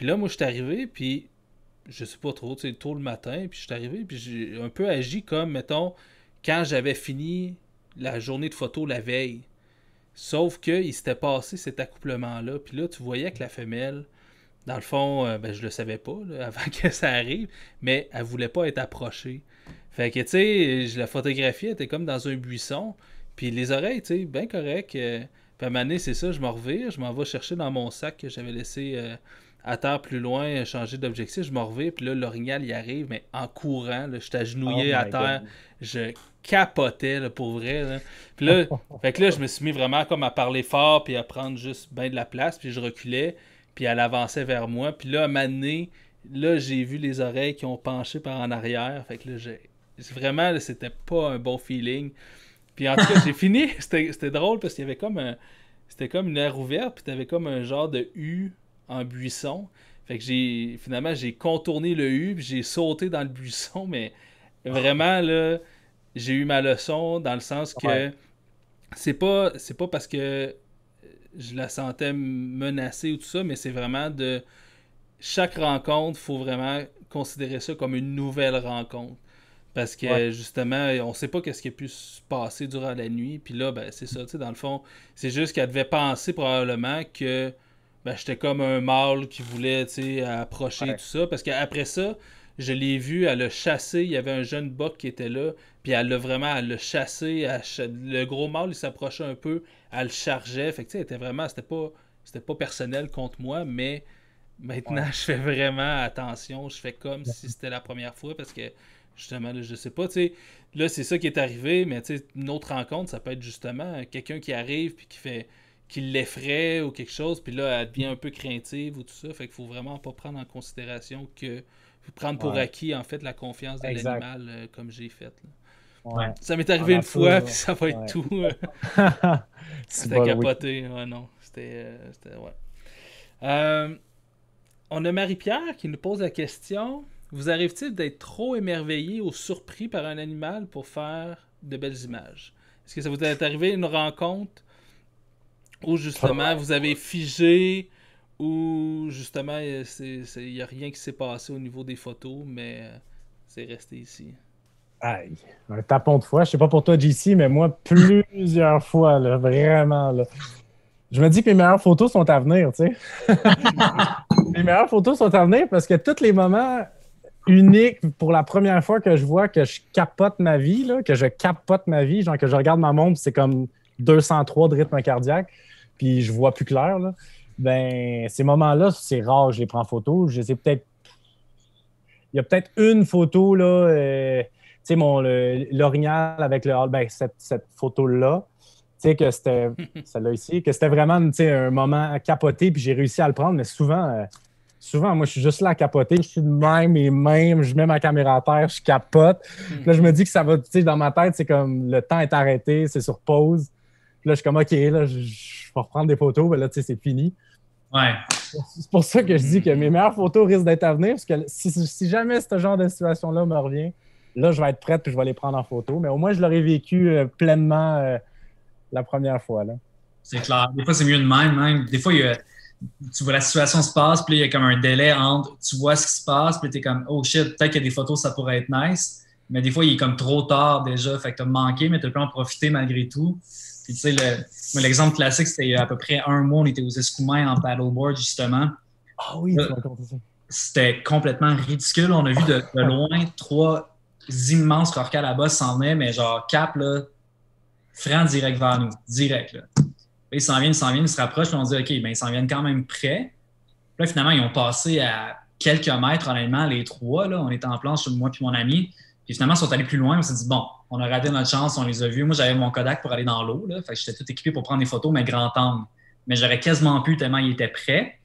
[SPEAKER 1] là, moi, je suis arrivé, puis je sais pas trop, tu sais, tôt le matin, puis je suis arrivé, puis j'ai un peu agi comme, mettons, quand j'avais fini la journée de photo la veille. Sauf qu'il s'était passé cet accouplement-là, puis là, tu voyais que la femelle, dans le fond, je le savais pas, là, avant que ça arrive, mais elle voulait pas être approchée. Fait que, tu sais, je la photographiais, elle était comme dans un buisson, puis les oreilles, tu sais, bien correct. Puis à un moment donné, c'est ça, je m'en revire, je m'en vais chercher dans mon sac que j'avais laissé... à terre plus loin, changer d'objectif, je me reviens, puis là, l'orignal, il arrive, mais en courant, là, j'étais agenouillé à terre, je capotais, là, pour vrai, là. Puis là, fait que là, je me suis mis vraiment comme à parler fort, puis à prendre juste bien de la place, puis je reculais, puis elle avançait vers moi, puis là, à un moment donné, là, j'ai vu les oreilles qui ont penché par en arrière, fait que là, vraiment, là, c'était pas un bon feeling. Puis en tout cas, j'ai fini, c'était drôle, parce qu'il y avait comme c'était comme une aire ouverte, puis t'avais comme un genre de U en buisson. Fait que finalement j'ai contourné le U, puis j'ai sauté dans le buisson, mais vraiment là, j'ai eu ma leçon dans le sens que c'est pas parce que je la sentais menacée ou tout ça, mais c'est vraiment de chaque rencontre, faut vraiment considérer ça comme une nouvelle rencontre. Parce que justement, on sait pas qu'est-ce qui a pu se passer durant la nuit. Puis là, ben c'est ça, tu sais, dans le fond, c'est juste qu'elle devait penser probablement que j'étais comme un mâle qui voulait, tu sais, approcher tout ça. Parce qu'après ça, je l'ai vu, elle a chassé, il y avait un jeune buck qui était là, puis elle l'a chassé. Le gros mâle, il s'approchait un peu, elle le chargeait. Fait que, tu sais, c'était pas personnel contre moi, mais maintenant, je fais vraiment attention. Je fais comme si c'était la première fois, parce que, justement, là, je sais pas, tu sais, là, c'est ça qui est arrivé, mais tu sais, une autre rencontre, ça peut être justement quelqu'un qui arrive, puis qui l'effraie ou quelque chose, puis là, elle devient un peu craintive ou tout ça. Fait qu'il faut vraiment pas prendre en considération que... Faut prendre pour acquis, en fait, la confiance de l'animal comme j'ai fait. Là.
[SPEAKER 2] Ouais.
[SPEAKER 1] Ça m'est arrivé une fois, puis ça va être
[SPEAKER 3] ouais.
[SPEAKER 1] tout. C'était
[SPEAKER 3] bon,
[SPEAKER 1] capoté. Ouais, non. Ouais. On a Marie-Pierre qui nous pose la question. Vous arrive-t-il d'être trop émerveillé ou surpris par un animal pour faire de belles images? Est-ce que ça vous est arrivé une rencontre où justement vous avez figé ou justement il n'y a rien qui s'est passé au niveau des photos, mais c'est resté ici?
[SPEAKER 3] Aïe, un tapon de foi. Je sais pas pour toi, JC, mais moi, plusieurs fois, là, vraiment. Là. Je me dis que mes meilleures photos sont à venir, tu sais. Mes meilleures photos sont à venir parce que tous les moments uniques pour la première fois que je vois que je capote ma vie, là, que je capote ma vie, genre que je regarde ma montre, c'est comme 203 de rythme cardiaque, puis je vois plus clair, là. Ben, ces moments-là, c'est rare, je les prends en photo. Je sais peut-être. Il y a peut-être une photo, là, tu sais, l'orignal avec le ben, cette photo-là, tu sais, que c'était celle-là ici, que c'était vraiment, tu sais, un moment capoté, puis j'ai réussi à le prendre, mais souvent, moi, je suis juste là à capoter, je suis de même et même, je mets ma caméra à terre, je capote. Puis là, je me dis que ça va, tu sais, dans ma tête, c'est comme le temps est arrêté, c'est sur pause. Puis là, je suis comme, OK, là, je vais reprendre des photos, mais là, tu sais, c'est fini.
[SPEAKER 2] Ouais.
[SPEAKER 3] C'est pour ça que je dis que mes meilleures photos risquent d'être à venir, parce que si jamais ce genre de situation-là me revient, là, je vais être prête et je vais les prendre en photo. Mais au moins, je l'aurais vécu pleinement la première fois. Là.
[SPEAKER 2] C'est clair. Des fois, c'est mieux de même. Des fois, tu vois la situation se passe, puis il y a comme un délai entre tu vois ce qui se passe, puis tu es comme oh shit, peut-être qu'il y a des photos, ça pourrait être nice. Mais des fois, il est comme trop tard déjà. Fait que tu as manqué, mais tu peux en profiter malgré tout. Puis tu sais, l'exemple classique, c'était il y a à peu près un mois, on était aux Escoumins en paddleboard, justement.
[SPEAKER 3] Ah oui, tu m'as compté ça.
[SPEAKER 2] C'était complètement ridicule. On a vu de loin 3 immenses rorquals là-bas s'en venaient, mais genre cap, là, franc direct vers nous. Direct, là. Ils s'en viennent, ils se rapprochent, puis on se dit, OK, ben, ils s'en viennent quand même près. Puis là, finalement, ils ont passé à quelques mètres, honnêtement, les 3. Là. On était en planche, moi puis mon ami. Puis finalement, ils sont allés plus loin. On s'est dit, bon, on a raté notre chance, on les a vus. Moi, j'avais mon Kodak pour aller dans l'eau. Là. Fait que j'étais tout équipé pour prendre des photos, mais grand angle. Mais j'aurais quasiment pu tellement ils étaient prêts.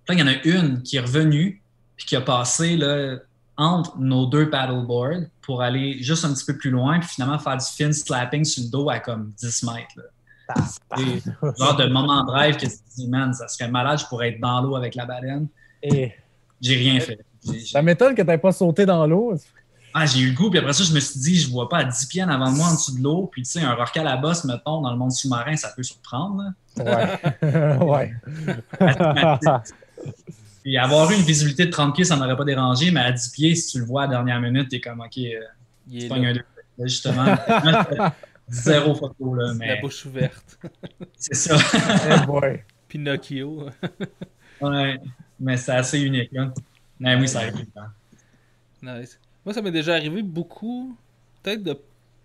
[SPEAKER 2] Puis là, il y en a une qui est revenue, puis qui a passé là, entre nos 2 paddleboards pour aller juste un petit peu plus loin, puis finalement faire du fin slapping sur le dos à comme 10 mètres. Là. Genre de moment de rêve que tu te dis, man, ça serait malade, je pourrais être dans l'eau avec la baleine.
[SPEAKER 3] Et
[SPEAKER 2] j'ai rien fait.
[SPEAKER 3] Ça m'étonne que tu n'aies pas sauté dans l'eau.
[SPEAKER 2] Ah, j'ai eu le goût, puis après ça, je me suis dit, je vois pas à 10 pieds en avant de moi en dessous de l'eau, puis tu sais, un rorqual à bosse, mettons, dans le monde sous-marin, ça peut surprendre.
[SPEAKER 3] Ouais.
[SPEAKER 2] Puis avoir eu une visibilité de 30 pieds, ça m'aurait pas dérangé, mais à 10 pieds, si tu le vois à la dernière minute, t'es comme, OK, tu pognes un 2. Justement, zéro photo, là, mais...
[SPEAKER 1] La bouche ouverte.
[SPEAKER 2] C'est ça.
[SPEAKER 3] Hey boy.
[SPEAKER 1] Pinocchio.
[SPEAKER 2] Ouais, mais c'est assez unique, là. Mais oui, ça arrive.
[SPEAKER 1] Nice. Moi, ça m'est déjà arrivé beaucoup,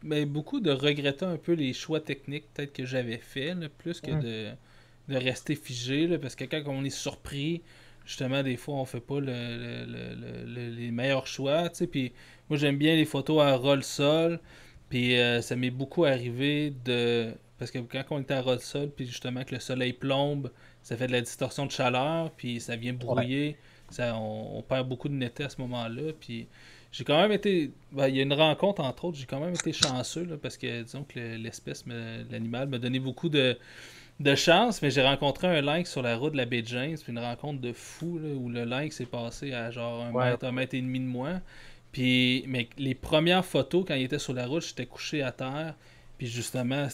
[SPEAKER 1] mais beaucoup de regretter un peu les choix techniques peut-être que j'avais fait, là, plus que de rester figé, là, parce que quand on est surpris, justement, des fois, on fait pas les meilleurs choix, tu sais, puis moi, j'aime bien les photos à ras-le-sol, puis ça m'est beaucoup arrivé parce que quand on était à ras-le-sol, puis justement que le soleil plombe, ça fait de la distorsion de chaleur, puis ça vient brouiller, on perd beaucoup de netteté à ce moment-là, puis j'ai quand même été... il y a une rencontre, entre autres, j'ai quand même été chanceux, là, parce que, disons que l'animal m'a donné beaucoup de chance, mais j'ai rencontré un lynx sur la route de la baie James, puis une rencontre de fou, là, où le lynx est passé à genre 1 mètre et demi de moi. Mais les premières photos, quand il était sur la route, j'étais couché à terre, puis justement,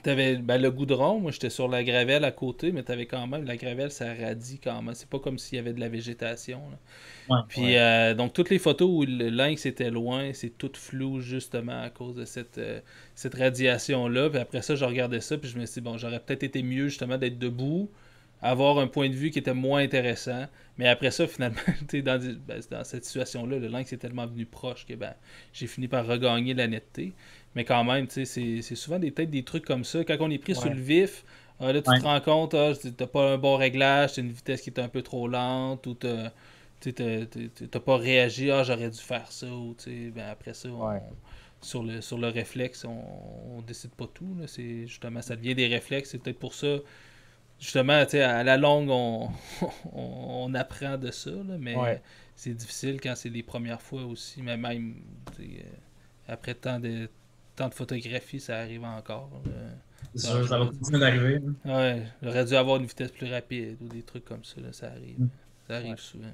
[SPEAKER 1] t'avais le goudron, moi j'étais sur la gravelle à côté, mais t'avais quand même, la gravelle ça radie quand même, c'est pas comme s'il y avait de la végétation. Là. Puis donc toutes les photos où le lynx était loin, c'est tout flou justement à cause de cette radiation-là. Puis après ça, je regardais ça, puis je me suis dit, bon, j'aurais peut-être été mieux justement d'être debout, avoir un point de vue qui était moins intéressant. Mais après ça, finalement, dans cette situation-là, le lynx est tellement venu proche que j'ai fini par regagner la netteté. Mais quand même, c'est souvent peut-être des trucs comme ça. Quand on est pris sur le vif, là, tu te rends compte, t'as pas un bon réglage, t'as une vitesse qui est un peu trop lente, ou t'as pas réagi, j'aurais dû faire ça, ou après ça, sur le réflexe, on décide pas tout. Là, justement, ça devient des réflexes, c'est peut-être pour ça, justement, à la longue, on apprend de ça, là, mais c'est difficile quand c'est les premières fois aussi, mais même après tant de photographie, ça arrive encore.
[SPEAKER 2] C'est sûr, ça va continuer d'arriver.
[SPEAKER 1] Ouais, j'aurais dû avoir une vitesse plus rapide ou des trucs comme ça, là, ça arrive. Ça arrive souvent.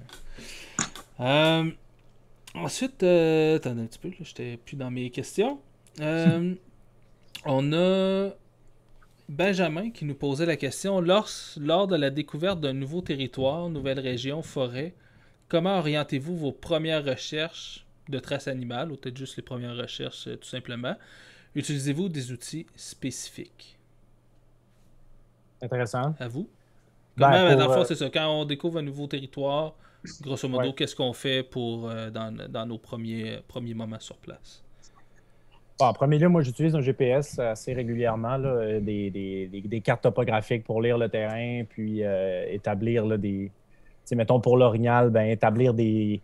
[SPEAKER 1] Ensuite, attendez un petit peu, là, j'étais plus dans mes questions. On a Benjamin qui nous posait la question, lors de la découverte d'un nouveau territoire, nouvelle région, forêt, comment orientez-vous vos premières recherches de traces animales, ou peut-être juste les premières recherches tout simplement? Utilisez-vous des outils spécifiques?
[SPEAKER 3] Intéressant.
[SPEAKER 1] À vous?
[SPEAKER 3] Ben,
[SPEAKER 1] Dans le fond, c'est ça. Quand on découvre un nouveau territoire, grosso modo,
[SPEAKER 3] Ouais.
[SPEAKER 1] qu'est-ce qu'on fait pour dans nos premiers moments sur place?
[SPEAKER 3] Bon, en premier lieu, moi, j'utilise un GPS assez régulièrement, là, des cartes topographiques pour lire le terrain, puis établir là, tu sais, mettons pour l'orignal, ben, établir des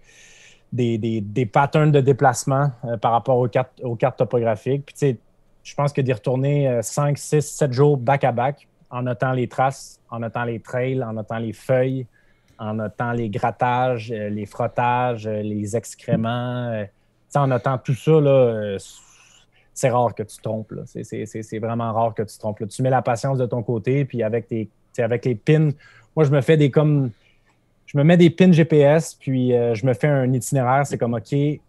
[SPEAKER 3] patterns de déplacement par rapport aux cartes topographiques. Puis, tu sais, je pense que d'y retourner 5, 6, 7 jours back-à-back en notant les traces, en notant les trails, en notant les feuilles, en notant les grattages, les frottages, les excréments. Tu sais, en notant tout ça, là, c'est rare que tu te trompes. Là. C'est vraiment rare que tu te trompes. Là. Tu mets la patience de ton côté, puis avec les pins, moi, je me mets des pins GPS, puis je me fais un itinéraire. C'est comme, OK, il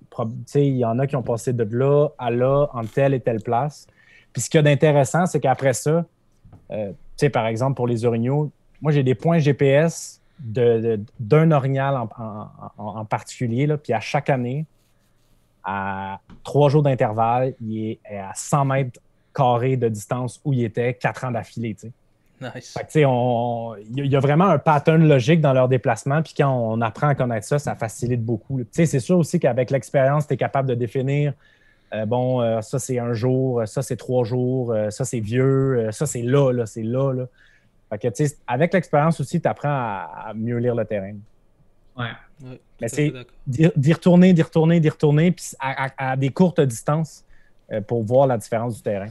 [SPEAKER 3] y en a qui ont passé de là à là, en telle et telle place. Puis ce qu'il y a d'intéressant, c'est qu'après ça, par exemple, pour les orignaux, moi, j'ai des points GPS d'un orignal en particulier, là, puis à chaque année, à 3 jours d'intervalle, il est à 100 mètres carrés de distance où il était 4 ans d'affilée. T'sais.
[SPEAKER 1] Nice.
[SPEAKER 3] Fait que, il y a vraiment un pattern logique dans leur déplacement, puis quand on apprend à connaître ça, ça facilite beaucoup. C'est sûr aussi qu'avec l'expérience, tu es capable de définir ça c'est 1 jour, ça c'est 3 jours, ça c'est vieux, ça c'est là, c'est là. Fait que, avec l'expérience aussi, tu apprends à mieux lire le terrain.
[SPEAKER 2] Ouais.
[SPEAKER 3] Mais c'est d'y retourner, puis à des courtes distances pour voir la différence du terrain.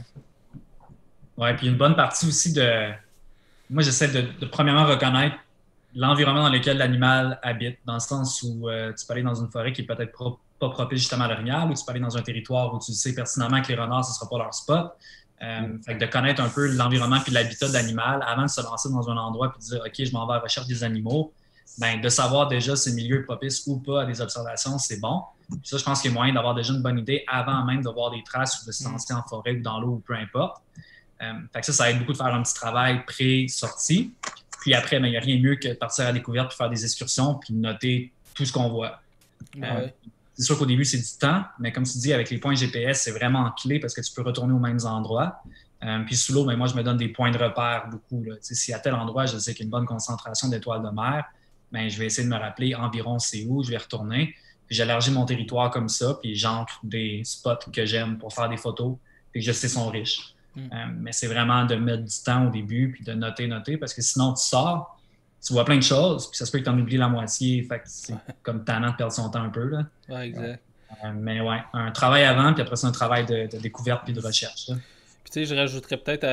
[SPEAKER 2] Oui, puis une bonne partie aussi moi, j'essaie de premièrement reconnaître l'environnement dans lequel l'animal habite, dans le sens où tu peux aller dans une forêt qui est peut-être pas propice justement à l'orignal, ou tu peux aller dans un territoire où tu sais pertinemment que les renards, ce ne sera pas leur spot. Fait que de connaître un peu l'environnement et l'habitat de l'animal avant de se lancer dans un endroit et de dire « OK, je m'en vais à la recherche des animaux », ben, de savoir déjà si le milieu est propice ou pas à des observations, c'est bon. Puis ça, je pense qu'il y a moyen d'avoir déjà une bonne idée avant même de voir des traces ou de se lancer en forêt ou dans l'eau ou peu importe. Fait que ça aide beaucoup de faire un petit travail pré-sortie. Puis après, il n'y a rien de mieux que de partir à la découverte puis faire des excursions puis noter tout ce qu'on voit. C'est sûr qu'au début, c'est du temps, mais comme tu dis, avec les points GPS, c'est vraiment clé parce que tu peux retourner aux mêmes endroits. Puis sous l'eau, moi, je me donne des points de repère beaucoup. Si à tel endroit, je sais qu'il y a une bonne concentration d'étoiles de mer, ben, je vais essayer de me rappeler environ c'est où, je vais retourner. Puis j'élargis mon territoire comme ça, puis j'entre des spots que j'aime pour faire des photos, puis je sais sont riches. Mais c'est vraiment de mettre du temps au début, puis de noter, parce que sinon, tu sors, tu vois plein de choses, puis ça se peut que tu en oublies la moitié, fait que c'est comme tannant de perdre son temps un peu. Là.
[SPEAKER 1] Ouais, exact.
[SPEAKER 2] Mais ouais, un travail avant, puis après ça, un travail de découverte puis de recherche. Là.
[SPEAKER 1] Puis tu sais, je rajouterais peut-être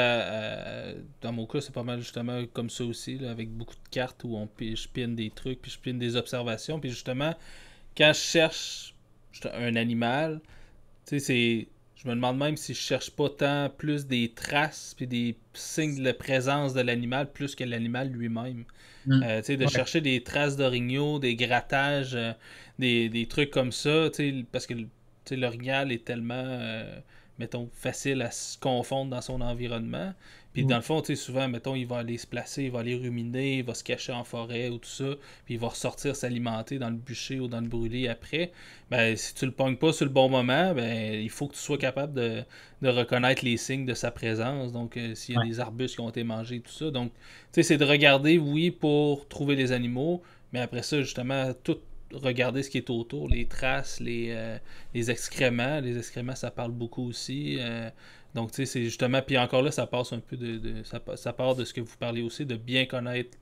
[SPEAKER 1] dans mon cas, c'est pas mal justement comme ça aussi, là, avec beaucoup de cartes où je pine des trucs, puis je pine des observations. Puis justement, quand je cherche un animal, tu sais, je me demande même si je cherche pas tant plus des traces puis des signes de la présence de l'animal plus que l'animal lui-même. Tu sais, de chercher des traces d'orignaux, des grattages, des trucs comme ça, tu sais, parce que l'orignal est tellement... mettons, facile à se confondre dans son environnement. Puis dans le fond, tu sais, souvent, mettons, il va aller se placer, il va aller ruminer, il va se cacher en forêt ou tout ça, puis il va ressortir s'alimenter dans le bûcher ou dans le brûlé après. Ben, si tu le pognes pas sur le bon moment, ben, il faut que tu sois capable de reconnaître les signes de sa présence. Donc, s'il y a des arbustes qui ont été mangés, tout ça. Donc, tu sais, c'est de regarder, oui, pour trouver les animaux, mais après ça, justement, tout regarder ce qui est autour, les traces, les excréments. Les excréments, ça parle beaucoup aussi. Donc, tu sais, c'est justement... Puis encore là, ça passe un peu ça part de ce que vous parlez aussi, de bien connaître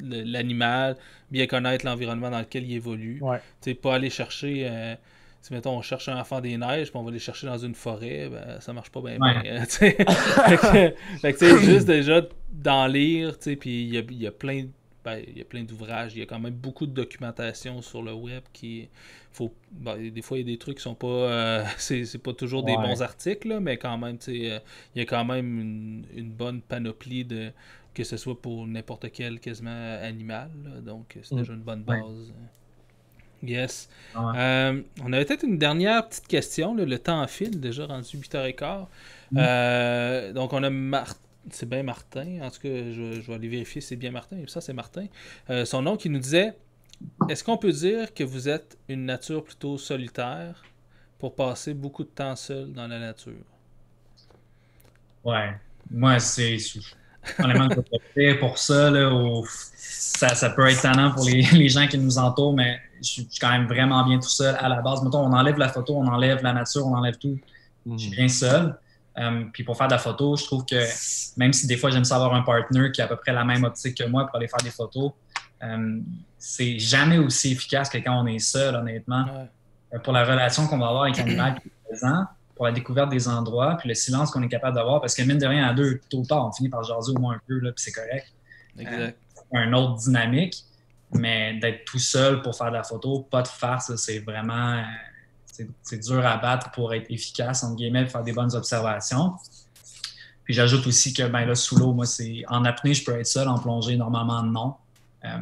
[SPEAKER 1] l'animal, bien connaître l'environnement dans lequel il évolue.
[SPEAKER 3] Ouais.
[SPEAKER 1] Tu sais, pas aller chercher... si, mettons, on cherche un enfant des neiges, puis on va aller chercher dans une forêt, ben, ça marche pas bien. Fait que, tu sais, juste déjà d'en lire, tu sais, puis il y a plein... il y a plein d'ouvrages, il y a quand même beaucoup de documentation sur le web qui faut des fois il y a des trucs qui sont pas c'est pas toujours des bons articles là, mais quand même il y a quand même une bonne panoplie de que ce soit pour n'importe quel quasiment animal là, donc c'est déjà une bonne base. Yes. On avait peut-être une dernière petite question. Là. Le temps file, déjà rendu 8h15. Donc, on a c'est bien Martin. En tout cas, je vais aller vérifier si c'est bien Martin. Ça, c'est Martin. Son nom qui nous disait est-ce qu'on peut dire que vous êtes une nature plutôt solitaire pour passer beaucoup de temps seul dans la nature?
[SPEAKER 2] Ouais. Moi, honnêtement, je suis pour ça. Là, ça peut être tannant pour les gens qui nous entourent, mais je suis quand même vraiment bien tout seul à la base. Mettons, on enlève la photo, on enlève la nature, on enlève tout. Je suis bien seul. Puis pour faire de la photo, je trouve que même si des fois j'aime ça avoir un partner qui a à peu près la même optique que moi pour aller faire des photos, c'est jamais aussi efficace que quand on est seul, honnêtement. Ouais. Pour la relation qu'on va avoir avec l'animal qui est présent, pour la découverte des endroits, puis le silence qu'on est capable d'avoir, parce que mine de rien, à deux, tôt ou tard, on finit par jaser au moins un peu, là, puis c'est correct.
[SPEAKER 1] Exact.
[SPEAKER 2] Un autre dynamique, mais d'être tout seul pour faire de la photo, pas de farce, c'est vraiment... c'est dur à battre pour être efficace, entre guillemets, pour faire des bonnes observations. Puis j'ajoute aussi que là, sous l'eau, moi, en apnée, je peux être seul, en plongée, normalement, non.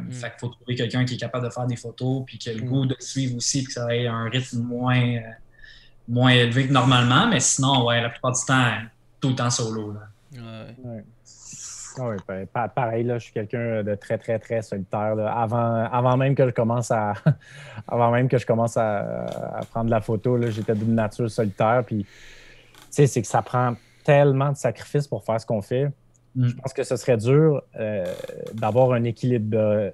[SPEAKER 2] Fait qu'il faut trouver quelqu'un qui est capable de faire des photos, puis qui a le goût de suivre aussi, puis que ça ait un rythme moins élevé que normalement. Mais sinon, ouais, la plupart du temps, tout le temps solo. Là.
[SPEAKER 3] Ouais. Oui, pareil, là, je suis quelqu'un de très, très, très solitaire. Là. Avant même que je commence à prendre la photo, là, j'étais d'une nature solitaire. Puis, c'est que ça prend tellement de sacrifices pour faire ce qu'on fait. Je pense que ce serait dur d'avoir un équilibre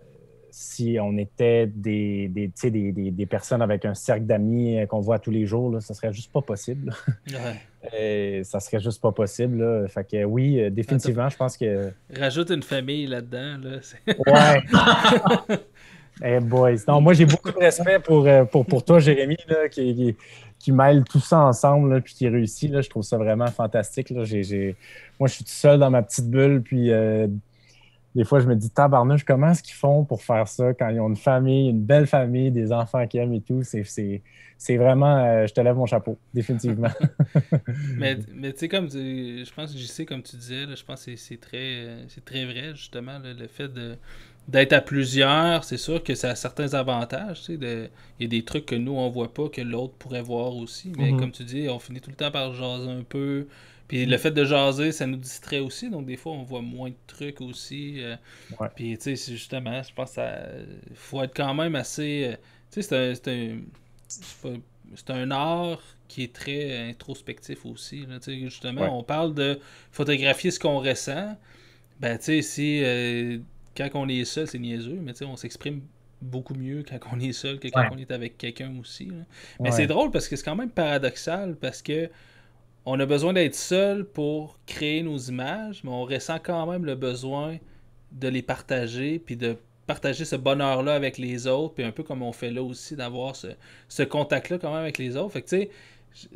[SPEAKER 3] si on était des personnes avec un cercle d'amis qu'on voit tous les jours. Là, ça serait juste pas possible. Ça serait juste pas possible. Là. Fait que oui, définitivement, je pense que...
[SPEAKER 1] Rajoute une famille là-dedans. Là,
[SPEAKER 3] ouais. Hey boys. Non, moi, j'ai beaucoup de respect pour toi, Jérémy, là, qui mêle tout ça ensemble là, puis qui réussit. Là, je trouve ça vraiment fantastique. Là. Moi, je suis tout seul dans ma petite bulle, puis des fois, je me dis, tabarnouche, comment est-ce qu'ils font pour faire ça quand ils ont une famille, une belle famille, des enfants qu'ils aiment et tout? C'est vraiment, je te lève mon chapeau, définitivement.
[SPEAKER 1] mais tu sais, je pense que j'y sais, comme tu disais, là, je pense que c'est très vrai, justement, là, le fait d'être à plusieurs, c'est sûr que ça a certains avantages. Tu sais, il y a des trucs que nous, on voit pas, que l'autre pourrait voir aussi. Mais comme tu dis, on finit tout le temps par jaser un peu. Puis le fait de jaser, ça nous distrait aussi. Donc, des fois, on voit moins de trucs aussi. Puis, tu sais, justement, je pense qu'il faut être quand même assez... tu sais, c'est un art qui est très introspectif aussi. Là. Tu sais, justement, on parle de photographier ce qu'on ressent. Ben, tu sais, si... quand on est seul, c'est niaiseux, mais on s'exprime beaucoup mieux quand on est seul que quand on est avec quelqu'un aussi. Là. Mais c'est drôle parce que c'est quand même paradoxal parce que on a besoin d'être seul pour créer nos images, mais on ressent quand même le besoin de les partager puis de partager ce bonheur-là avec les autres, puis un peu comme on fait là aussi, d'avoir ce contact-là quand même avec les autres. Fait que tu sais,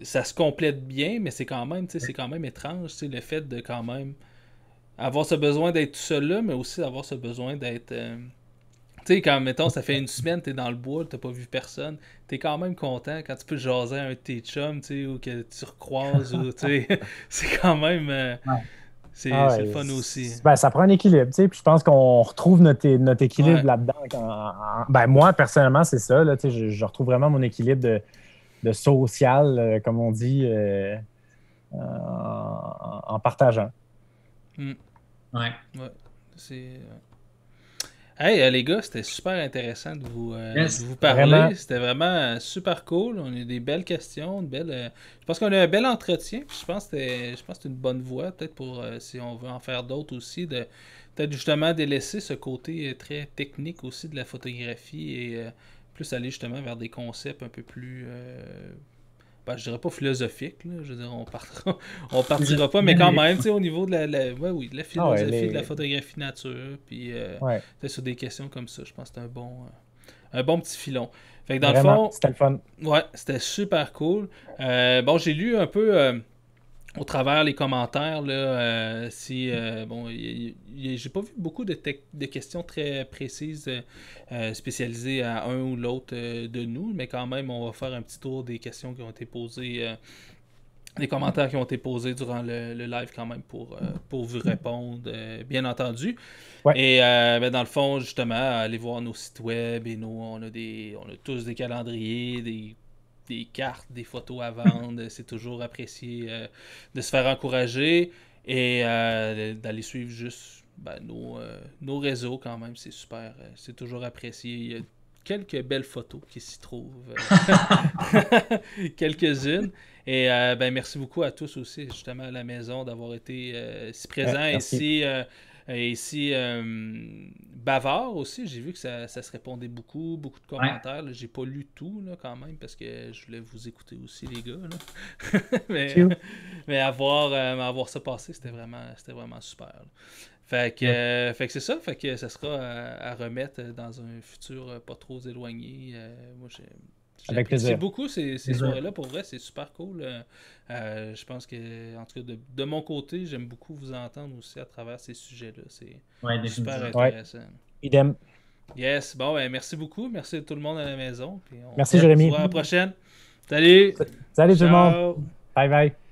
[SPEAKER 1] ça se complète bien, mais c'est quand même étrange, le fait de quand même avoir ce besoin d'être tout seul là, mais aussi avoir ce besoin d'être... tu sais, quand, mettons, ça fait une semaine, t'es dans le bois, t'as pas vu personne, t'es quand même content quand tu peux jaser à un de tes chums, tu sais, ou que tu recroises, ou, tu sais, c'est quand même... c'est le fun aussi.
[SPEAKER 3] Ben, ça prend un équilibre, tu sais, puis je pense qu'on retrouve notre équilibre là-dedans. Ben, moi, personnellement, c'est ça, là, tu sais, je retrouve vraiment mon équilibre de social, comme on dit, en partageant.
[SPEAKER 2] Ouais.
[SPEAKER 1] C'est... Hey, les gars, c'était super intéressant de vous parler.
[SPEAKER 3] Vraiment.
[SPEAKER 1] C'était vraiment super cool. On a eu des belles questions, je pense qu'on a un bel entretien. Puis je pense que c'est une bonne voie, peut-être pour si on veut en faire d'autres aussi, de peut-être justement délaisser ce côté très technique aussi de la photographie et plus aller justement vers des concepts un peu plus je dirais pas philosophique, là. Je veux dire, on partira pas, mais quand même, tu sais, au niveau de la philosophie de la photographie nature, puis sur des questions comme ça, je pense que c'est un bon petit filon. Fait que dans le fond,
[SPEAKER 3] c'était le fun.
[SPEAKER 1] Ouais, c'était super cool. Bon, j'ai lu un peu au travers les commentaires, là, si bon, j'ai pas vu beaucoup de questions très précises spécialisées à un ou l'autre de nous, mais quand même, on va faire un petit tour des questions qui ont été posées, des commentaires qui ont été posés durant le live quand même pour vous répondre, bien entendu.
[SPEAKER 3] Ouais.
[SPEAKER 1] Et ben, dans le fond, justement, allez voir nos sites web et on a tous des calendriers, des cartes, des photos à vendre. C'est toujours apprécié de se faire encourager et d'aller suivre juste nos réseaux quand même. C'est super. C'est toujours apprécié. Il y a quelques belles photos qui s'y trouvent. Quelques-unes. Et ben, merci beaucoup à tous aussi, justement, à la maison, d'avoir été si présents et si bavard aussi. J'ai vu que ça se répondait beaucoup de commentaires. Ouais. J'ai pas lu tout là, quand même parce que je voulais vous écouter aussi, les gars. Là. mais avoir ça passer, c'était vraiment super. Là. Fait que c'est ça. Fait que ça sera à remettre dans un futur pas trop éloigné. Moi, j'apprécie beaucoup ces soirées-là. Pour vrai, c'est super cool. Je pense que, en tout cas, de mon côté, j'aime beaucoup vous entendre aussi à travers ces sujets-là. C'est super intéressant.
[SPEAKER 3] Idem.
[SPEAKER 1] Yes. Bon, ben, merci beaucoup. Merci à tout le monde à la maison. Puis
[SPEAKER 3] merci, Jérémy.
[SPEAKER 1] On se voit à la prochaine. Salut.
[SPEAKER 3] Salut tout le monde. Bye bye.